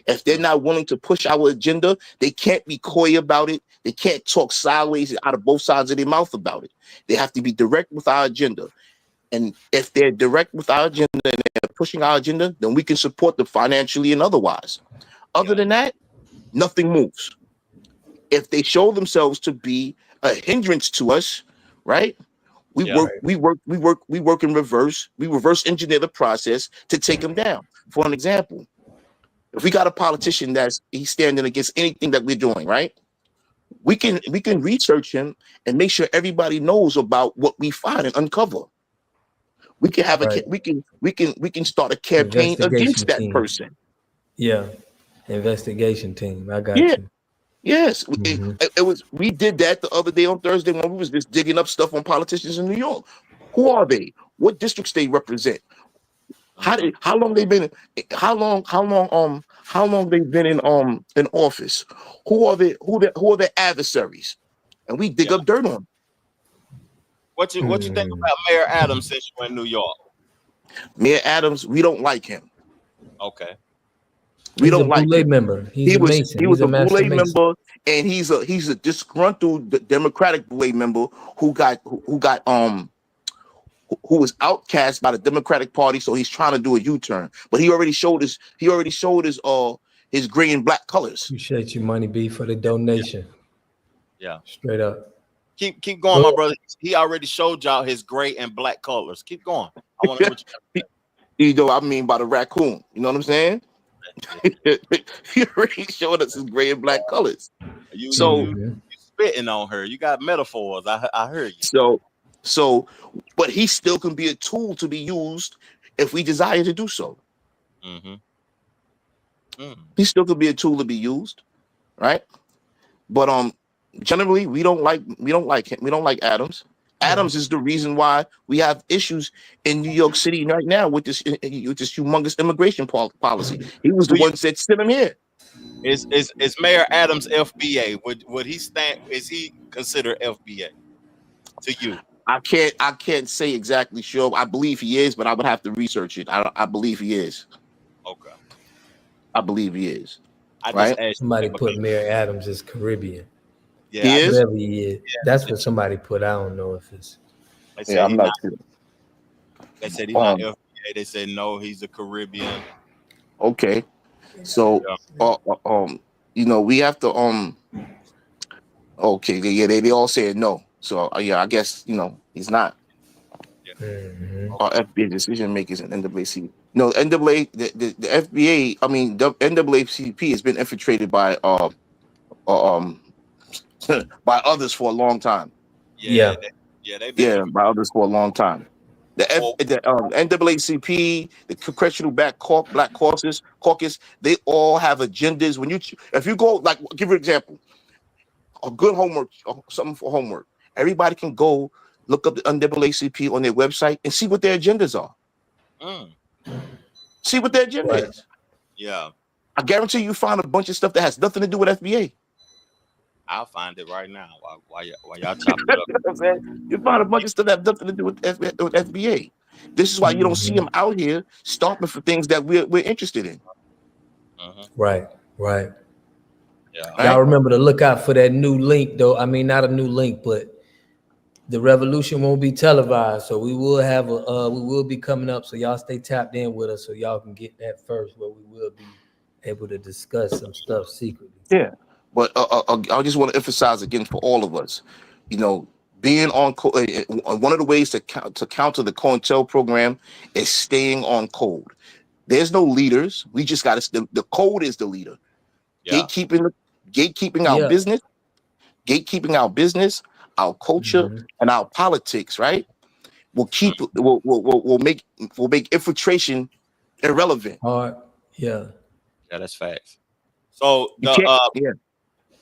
If they're not willing to push our agenda, they can't be coy about it. They can't talk sideways out of both sides of their mouth about it. They have to be direct with our agenda. And if they're direct with our agenda and they're pushing our agenda, then we can support them financially and otherwise. Other than that, nothing moves. If they show themselves to be a hindrance to us, right? We work in reverse. We reverse engineer the process to take them down. For an example, if we got a politician he's standing against anything that we're doing, right? We can research him and make sure everybody knows about what we find and uncover. We can have we can start a campaign against that person. Yeah, investigation team. I got you. Yes, it was. We did that the other day on Thursday when we was just digging up stuff on politicians in New York. Who are they? What districts they represent? How long they've been? How long they've been in office? Who are their adversaries? And we dig up dirt on them. What you think about Mayor Adams since you're in New York? Mayor Adams, we don't like him. Okay. We don't like him. Member. He was a Boule member, and he's a disgruntled Democratic Boule member who was outcast by the Democratic Party. So he's trying to do a U-turn, but he already showed his gray and black colors. Appreciate you, Money B, for the donation. Yeah, straight up. Keep going, my brother. He already showed y'all his gray and black colors. Keep going. I want to know what you know what I mean by the raccoon. You know what I'm saying? He already showed us his gray and black colors. You spitting on her. You got metaphors. I heard you. So, but he still can be a tool to be used if we desire to do so. He still could be a tool to be used, right? But generally we don't like him. We don't like Adams. Adams is the reason why we have issues in New York City right now with this humongous immigration policy. He was the one that said, "Send him here." Is Mayor Adams FBA? Would he stand? Is he considered FBA to you? I can't say exactly sure. I believe he is, but I would have to research it. I believe he is. Okay. I believe he is. I right? just asked somebody put Mayor Adams as Caribbean. Yeah, he is? Whatever he is. Yeah. That's what somebody put. I don't know if it's. Yeah, I'm not sure. They said he's not FBA. They said no, he's a Caribbean. Okay, so you know, we have to okay, yeah, they all said no. So yeah, I guess you know he's not. Our FBA decision makers in NAACP. No, NAA, the FBA. I mean, the NAACP has been infiltrated by by others for a long time. Yeah. Yeah, they've been Yeah, my elders for a long time. The NAACP, the Congressional Black Caucus, they all have agendas. When if you go, like, give you an example, a good homework, something for homework. Everybody can go look up the NAACP on their website and see what their agendas are. See what their agenda is. Yeah. I guarantee you find a bunch of stuff that has nothing to do with FBA. I'll find it right now while y'all chop it up. You find a bunch of stuff that has nothing to do with FBA. This is why you don't see them out here stopping for things that we're interested in. Right. Yeah. Y'all remember to look out for that new link, though. I mean, not a new link, but the revolution won't be televised, so we will have we will be coming up. So y'all stay tapped in with us, so y'all can get that first, where we will be able to discuss some stuff secretly. Yeah, but I just want to emphasize again for all of us, being on one of the ways to counter the COINTEL program is staying on code. There's no leaders. We just got to. The code is the leader. Yeah. Gatekeeping our business, our culture, and our politics. Right? Will make infiltration irrelevant. Yeah, that's facts. So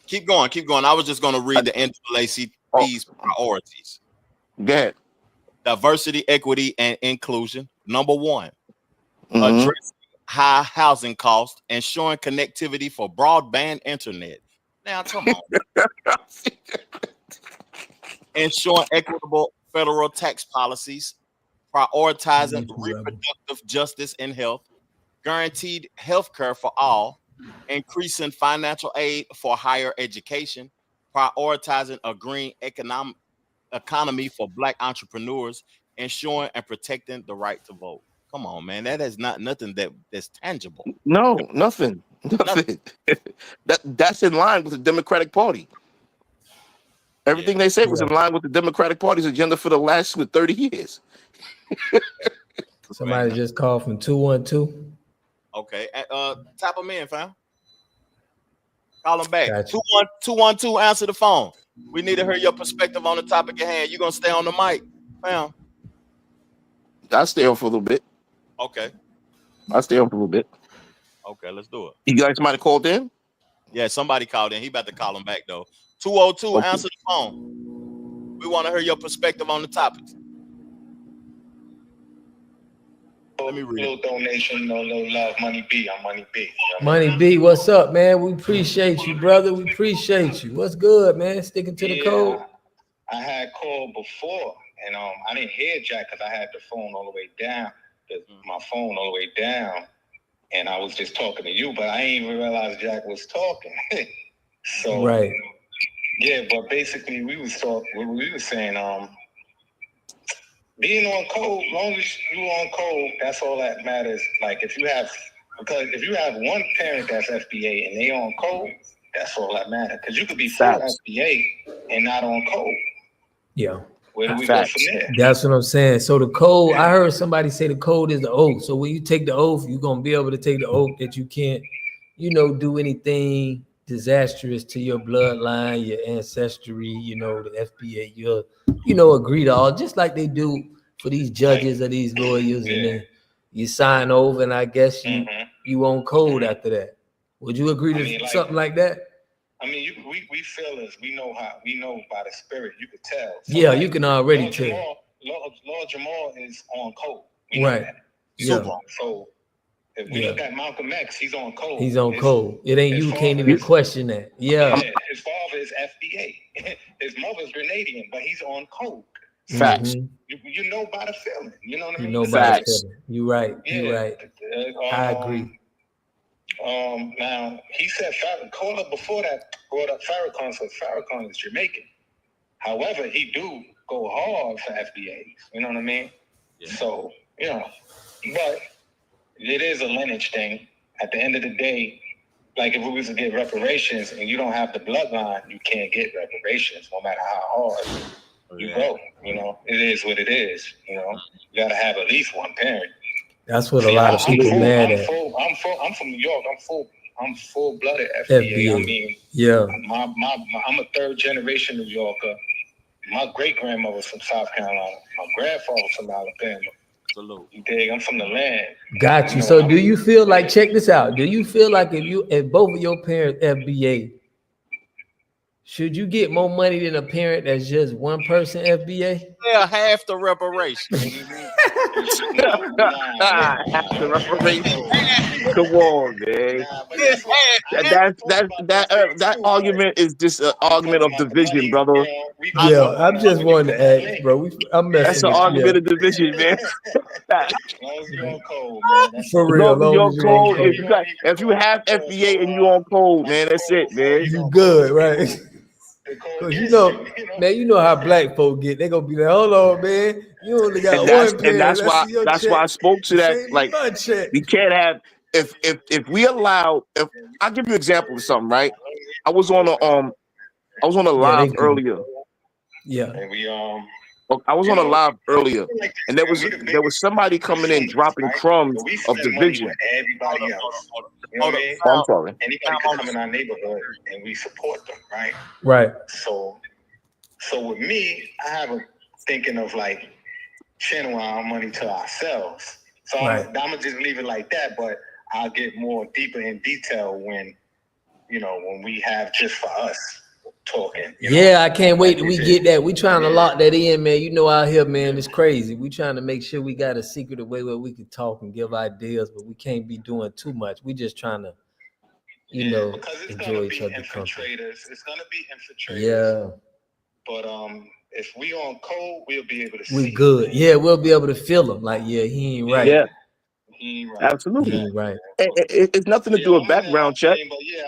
keep going. I was just going to read the NAACP's priorities. Go ahead. Diversity, equity, and inclusion. Number 1, addressing high housing costs, ensuring connectivity for broadband internet. Now, come on. Ensuring equitable federal tax policies, prioritizing reproductive justice and health, guaranteed health care for all, increasing financial aid for higher education, prioritizing a green economy for Black entrepreneurs, ensuring and protecting the right to vote. Come on, man. That is nothing that's tangible. No, nothing. That's in line with the Democratic Party. Everything they said was in line with the Democratic Party's agenda for the last 30 years. Somebody just called from 212. Okay, tap them in, fam. Call them back. Gotcha. 212, answer the phone. We need to hear your perspective on the topic at hand. You gonna stay on the mic, fam? I'll stay on for a little bit. Okay. I'll stay on for a little bit. Okay, let's do it. You got somebody called in? Yeah, somebody called in. He about to call him back though. 202, answer the phone. We want to hear your perspective on the topics. Let me read. Little donation, no love. Money B. I'm Money B. Money B, what's up, man? We appreciate you, brother. We appreciate you. What's good, man? Sticking to the code. I had called before, and I didn't hear Jack because I had the phone all the way down, my phone all the way down, and I was just talking to you, but I didn't even realize Jack was talking. So right. Yeah, but basically we was saying being on code, as long as you on code, that's all that matters. Like if you have one parent that's FBA and they on code, that's all that matters. Because you could be full FBA and not on code. Yeah. Where do we go from there? That's what I'm saying. So the code, I heard somebody say the code is the oath. So when you take the oath, you're gonna be able to take the oath that you can't, do anything disastrous to your bloodline, your ancestry, the FBA, you'll, agree to all, just like they do for these judges or these lawyers, and then you sign over, and I guess you on code after that. Would you agree to something like that? I mean, we feel this. We know by the spirit. You could tell. So yeah, you can already tell. Lord Jamal is on code. Right. Yeah. So if we look at Malcolm X, he's on code. He's on code. It ain't you can't even question that. Yeah. His father is FBA. His mother's Grenadian, but he's on code. Facts. You know by the feeling. You know what I mean? You know by the feeling. You're right. You're right. I agree. Now he said caller before that brought up Farrakhan, so Farrakhan is Jamaican. However, he do go hard for FBAs. You know what I mean? Yeah. So but it is a lineage thing. At the end of the day, like if we was to get reparations and you don't have the bloodline, you can't get reparations, no matter how hard you go. It is what it is. You gotta have at least one parent. That's what a lot of people mad at. I'm from New York. I'm full-blooded FBA. I mean, yeah. I'm a third generation New Yorker. My great grandmother was from South Carolina. My grandfather was from Alabama. Salute. You dig? I'm from the land. Got you. So do you feel like, check this out, do you feel like if both of your parents FBA, should you get more money than a parent that's just one person FBA? Yeah, half the reparation. Half the reparation. Come on, man. That argument is just an argument of division, brother. Yeah, I'm just wanting to ask, bro. I'm That's messing an with argument you. of division, man. For real, Long as you're long on as you on code, if you have FBA and you on code, man, that's it, man. You good, right? Cause man, you know how black folk get. They gonna be like, hold on, man. You only got And one parent. that's Let's why see your I check. spoke to that. Show me Like, my check. we can't have if we allow. If I'll give you an example of something, right? I was on a live earlier. Yeah. And we I was on a live earlier, and there was somebody coming in dropping crumbs of division. Everybody else. You know what I mean? Oh, I'm sorry. Anybody can come in our neighborhood and we support them, right? Right. So with me, I have a thinking of like channeling our money to ourselves. So Right. I'm gonna just leave it like that, but I'll get more deeper in detail when we have just for us talking. Yeah, I can't wait till we get that. We trying to lock that in, man. You know, out here, man, it's crazy. We trying to make sure we got a secretive way where we can talk and give ideas, but we can't be doing too much. We just trying to, enjoy each other's company. It's gonna be infiltrators. Yeah. But if we on code, we'll be able to see. We good. Yeah, we'll be able to feel them. Like, yeah, he ain't right. Yeah. He ain't right. Absolutely. He ain't right. It's nothing to do with background check. But yeah,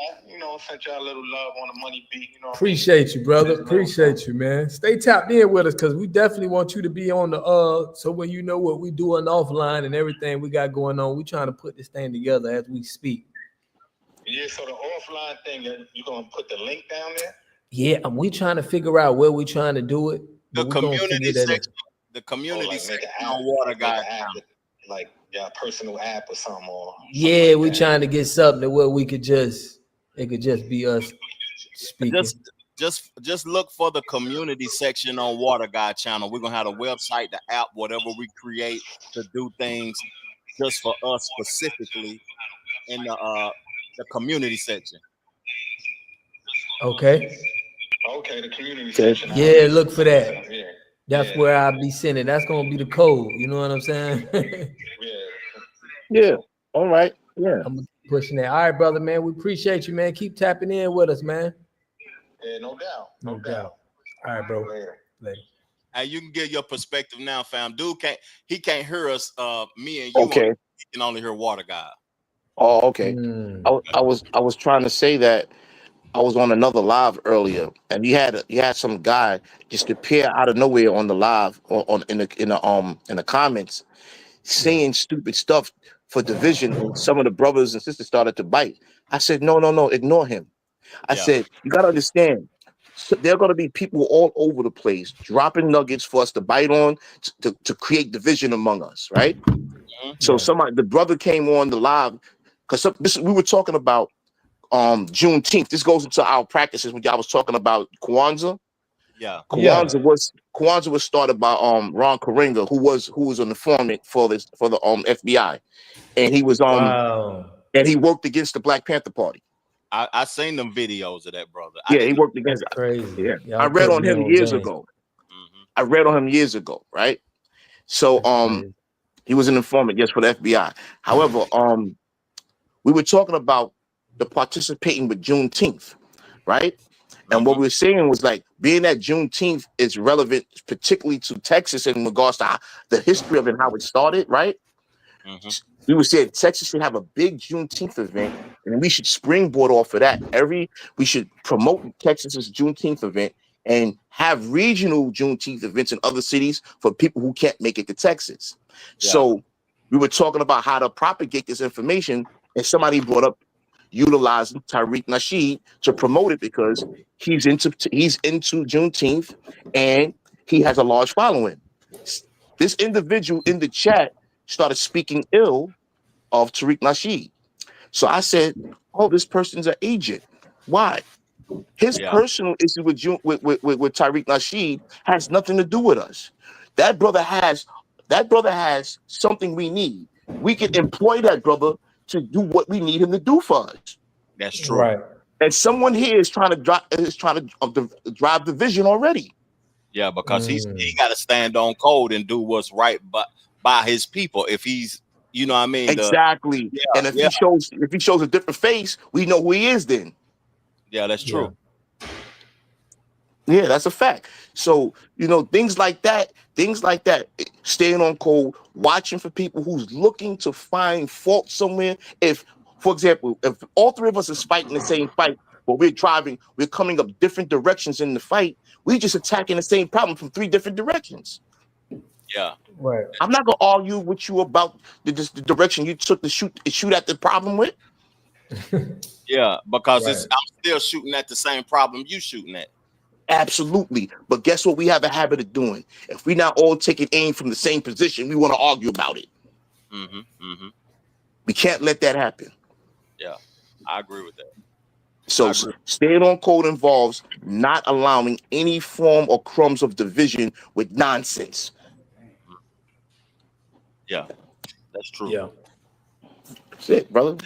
sent y'all a little love on the money beat. Appreciate you, brother. Appreciate you, man. Stay tapped in with us because we definitely want you to be on the so when you know what we doing offline and everything we got going on, we trying to put this thing together as we speak. Yeah, so the offline thing, you gonna put the link down there? Yeah, and we trying to figure out where we trying to do it. The community section. The community section on Water God. Like your personal app or something. Yeah, we trying to get something to where we could it could just be us speaking. Just look for the community section on Water God channel. We're gonna have a website, the app, whatever we create to do things just for us specifically in the community section. Okay. Okay, the community section. Yeah, look for that. Yeah. That's where I'll be sending. That's gonna be the code. You know what I'm saying? Yeah. All right. Yeah. I'm pushing that. All right, brother, man. We appreciate you, man. Keep tapping in with us, man. Yeah, no doubt. No doubt. All right, bro. Later. Hey, you can get your perspective now, fam. Dude can't hear us. Me and you. Okay. He can only hear Water God. Oh, okay. I was trying to say that I was on another live earlier, and you had some guy just appear out of nowhere on the live or in the comments, saying stupid stuff for division, and some of the brothers and sisters started to bite. I said, no, ignore him. I said, you gotta understand, so there are gonna be people all over the place dropping nuggets for us to bite on to create division among us, right? So the brother came on the live because we were talking about Juneteenth. This goes into our practices when y'all was talking about Kwanzaa. Yeah. Kwanzaa was started by Ron Karenga, who was an informant for the FBI, and he was and he worked against the Black Panther Party. I seen them videos of that brother. He worked against. Crazy. Yeah, I read on him years ago. I read on him years ago, right? So he was an informant just for the FBI. However, we were talking about the participating with Juneteenth, right? And what we were saying was like being that Juneteenth is relevant, particularly to Texas in regards to the history of it, how it started, right? We were saying Texas should have a big Juneteenth event, and we should springboard off of that. We should promote Texas's Juneteenth event and have regional Juneteenth events in other cities for people who can't make it to Texas. So we were talking about how to propagate this information, and somebody brought up utilizing Tariq Nasheed to promote it because he's into Juneteenth and he has a large following. This individual in the chat started speaking ill of Tariq Nasheed. So I said, oh, this person's an agent. Why? His Yeah. personal issue with Tariq Nasheed has nothing to do with us. That brother has something we need. We can employ that brother to do what we need him to do for us. That's true. Right. And someone here is trying to drive the vision already. Yeah, because he got to stand on code and do what's right by his people. If he's, you know what I mean? Exactly. And if he shows a different face, we know who he is then. Yeah, that's true. Yeah, that's a fact. So, things like that, staying on code, watching for people who's looking to find fault somewhere. If, for example, if all three of us is fighting the same fight, but we're coming up different directions in the fight, we just attacking the same problem from three different directions. Yeah. Right. I'm not gonna argue with you about the direction you took to shoot at the problem with. Yeah, because I'm still shooting at the same problem you shooting at. Absolutely. But guess what we have a habit of doing? If we're not all taking aim from the same position, we want to argue about it. We can't let that happen. Yeah, I agree with that. So staying on code involves not allowing any form or crumbs of division with nonsense. Yeah, that's true. Yeah. That's it, brother.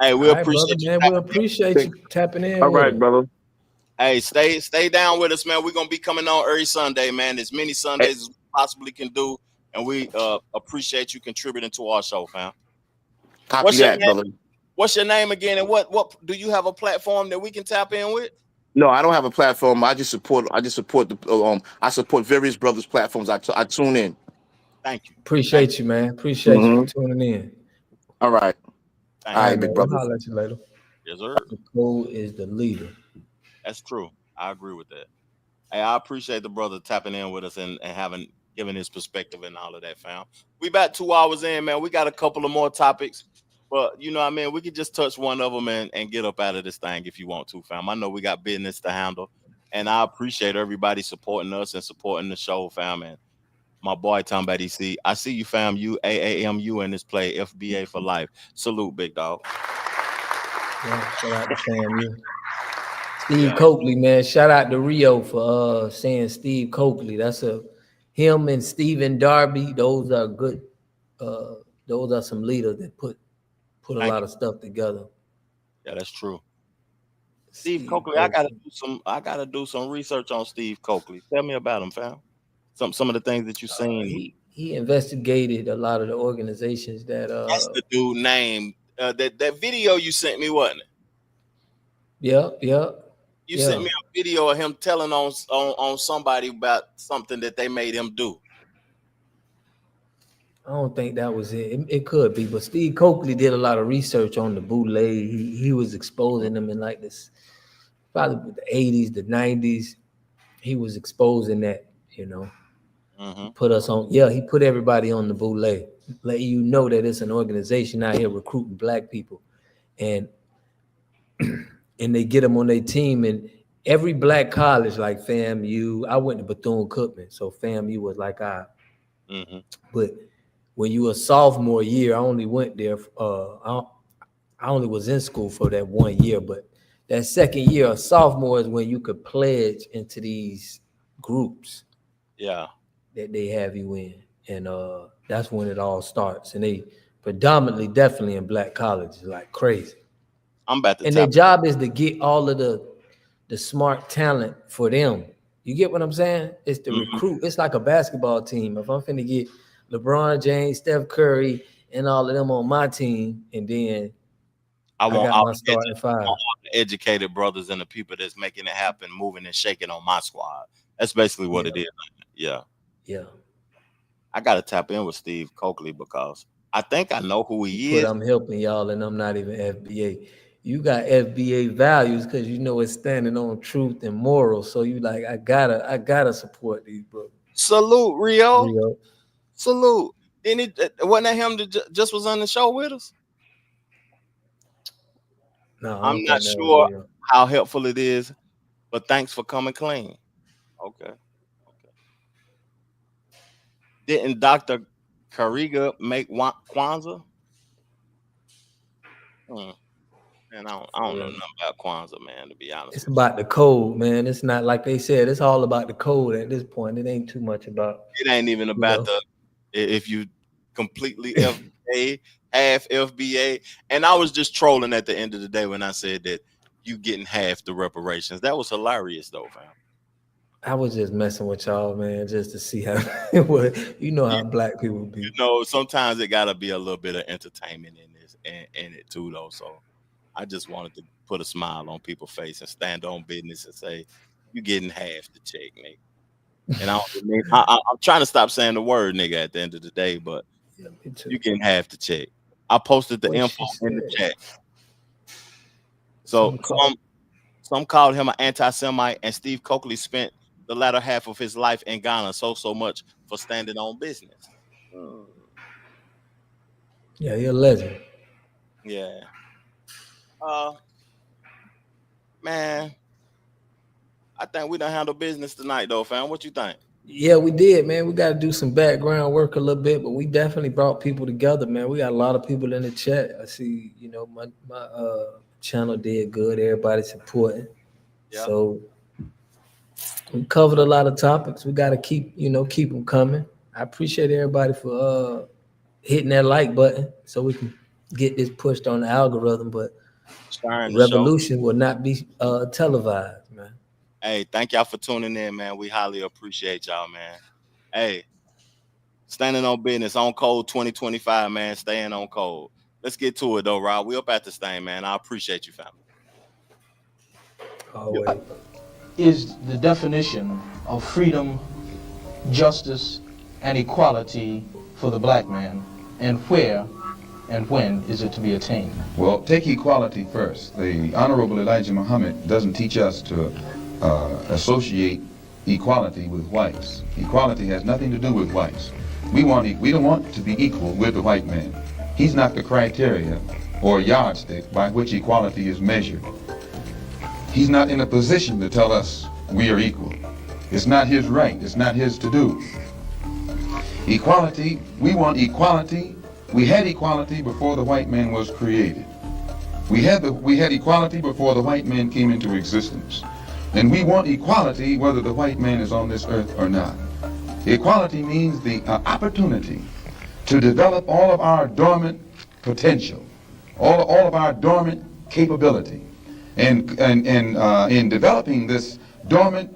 Hey, we appreciate you. Man, we appreciate you tapping in. All right, brother. Hey, stay down with us, man. We're gonna be coming on every Sunday, man. As many Sundays as we possibly can do, and we appreciate you contributing to our show, fam. Copy that, brother. What's your name again? And what do you have a platform that we can tap in with? No, I don't have a platform. I support various brothers' platforms. I tune in. Thank you. Appreciate you, man. Appreciate you for tuning in. All right. All right, big brother. I'll holler at you later. Yes, sir. The code is the leader. That's true. I agree with that. Hey, I appreciate the brother tapping in with us and giving his perspective and all of that, fam. We about 2 hours in, man. We got a couple of more topics, but you know what I mean? We could just touch one of them and get up out of this thing if you want to, fam. I know we got business to handle, and I appreciate everybody supporting us and supporting the show, fam. And my boy Tom Betty, I see you, fam. You AAMU in this play, FBA for life. Salute, big dog. Yeah, shout out to FAMU. Steve Coakley, man. Shout out to Rio for saying Steve Coakley. That's him and Stephen Darby. Those are good. Those are some leaders that put a lot of stuff together. Yeah, that's true. Steve Coakley, I gotta do some research on Steve Coakley. Tell me about him, fam. Some of the things that you've seen. He investigated a lot of the organizations that. That's the dude name. That video you sent me, wasn't it? Yeah. You sent me a video of him telling on somebody about something that they made him do. I don't think that was it. It could be, but Steve Coakley did a lot of research on the bootleg. He was exposing them in like this, probably the 80s, the 90s. He was exposing that, He put us on. Yeah, he put everybody on the bootleg, letting you know that it's an organization out here recruiting black people, and they get them on their team. And every black college, like FAMU, I went to Bethune-Cookman, so FAMU was like but when you were a sophomore year, I only went there. I only was in school for that 1 year, but that second year, a sophomore is when you could pledge into these groups. Yeah, that they have you in, and that's when it all starts. And they predominantly, definitely in black colleges, like crazy. I'm about to. And their job is to get all of the smart talent for them. You get what I'm saying? It's to recruit. It's like a basketball team. If I'm finna get LeBron James, Steph Curry, and all of them on my team, and then I got my starting five. All the educated brothers and the people that's making it happen, moving and shaking on my squad. That's basically what it is. Yeah. I gotta tap in with Steve Coakley because I think I know who he is. But I'm helping y'all, and I'm not even FBA. You got FBA values because it's standing on truth and morals. So you like, I gotta support these brothers. Salute, Rio. Salute. Wasn't that him that just was on the show with us? No, I'm not sure how helpful it is, but thanks for coming clean. Okay. Didn't Dr. Kariga make Kwanzaa? And I don't know nothing about Kwanzaa, man, to be honest. It's about the code, man. It's not like they said. It's all about the code at this point. It ain't too much about. It ain't even about if you completely FBA, half FBA. And I was just trolling at the end of the day when I said that you getting half the reparations. That was hilarious, though, fam. I was just messing with y'all, man, just to see how it was. You know how black people be. You know, sometimes it gotta be a little bit of entertainment in this and in it too, though. So I just wanted to put a smile on people's face and stand on business and say, you getting half the check, nigga. And I'm trying to stop saying the word nigga at the end of the day, but you getting half the check. I posted the info in the chat. So some called him an anti-Semite, and Steve Coakley spent the latter half of his life in Ghana so much for standing on business. Yeah, you're a legend. Yeah. Man, I think we done handle business tonight, though, fam. What you think? Yeah, we did, man. We got to do some background work a little bit, but we definitely brought people together, man. We got a lot of people in the chat. I see, you know, my channel did good. Everybody supporting. Yeah. So we covered a lot of topics. We got to keep them coming. I appreciate everybody for hitting that like button so we can get this pushed on the algorithm, but revolution will not be televised, man. Hey, thank y'all for tuning in, man. We highly appreciate y'all, man. Hey, standing on business on code 2025, man. Staying on code. Let's get to it, though, Rob. We up at this thing, man. I appreciate you, family. Always. Is the definition of freedom, justice, and equality for the black man, and where and when is it to be attained? Well, take equality first. The Honorable Elijah Muhammad doesn't teach us to associate equality with whites. Equality has nothing to do with whites. We don't want to be equal with the white man. He's not the criteria or yardstick by which equality is measured. He's not in a position to tell us we are equal. It's not his right. It's not his to do. Equality, we want equality. We had equality before the white man was created. We had equality before the white man came into existence. And we want equality whether the white man is on this earth or not. Equality means the opportunity to develop all of our dormant potential, all of our dormant capability. And in developing this dormant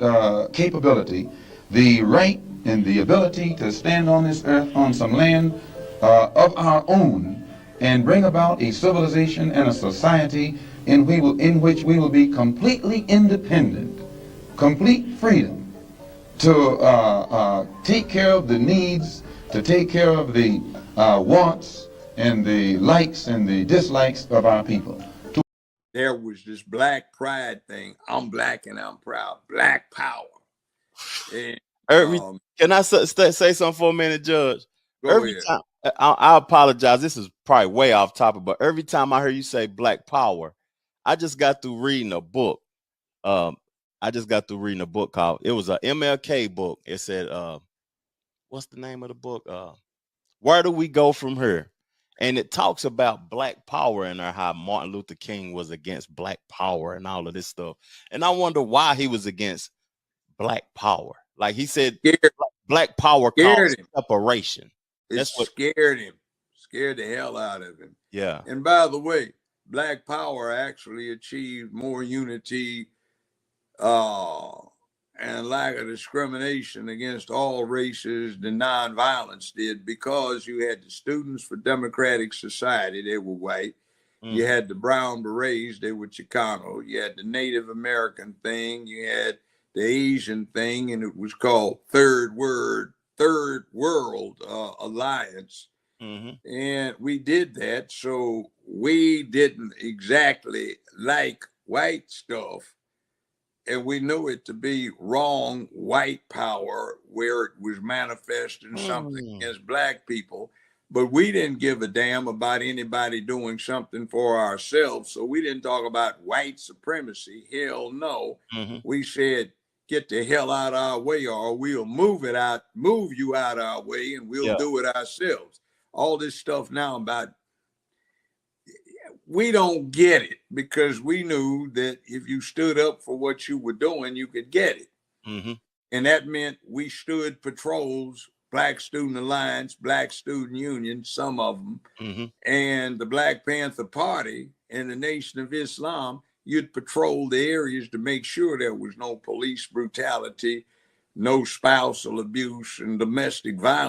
capability, the right and the ability to stand on this earth on some land of our own and bring about a civilization and a society in which we will be completely independent, complete freedom to take care of the needs, to take care of the wants and the likes and the dislikes of our people. There was this black pride thing. I'm black and I'm proud. Black power. And, can I say something for a minute, Judge? Every time, I apologize. This is probably way off topic, but every time I hear you say black power, I just got through reading a book. Called, it was a MLK book. It said, what's the name of the book? Where Do We Go From Here? And it talks about black power and how Martin Luther King was against black power and all of this stuff. And I wonder why he was against black power. Like he said, black power caused separation. That's what scared him. Scared the hell out of him. Yeah. And by the way, black power actually achieved more unity and lack of discrimination against all races than nonviolence did, because you had the Students for Democratic Society, they were white. You had the Brown Berets, they were Chicano. You had the Native American thing. You had the Asian thing, and it was called Third World Alliance. And we did that, so we didn't exactly like white stuff. And we knew it to be wrong white power where it was manifesting something against black people. But we didn't give a damn about anybody doing something for ourselves. So we didn't talk about white supremacy. Hell no. We said, get the hell out of our way, or we'll move you out our way, and we'll do it ourselves. All this stuff now about we don't get it because we knew that if you stood up for what you were doing, you could get it. Mm-hmm. And that meant we stood patrols, Black Student Alliance, Black Student Union, some of them, Mm-hmm. and the Black Panther Party and the Nation of Islam. You'd patrol the areas to make sure there was no police brutality, no spousal abuse, and domestic violence.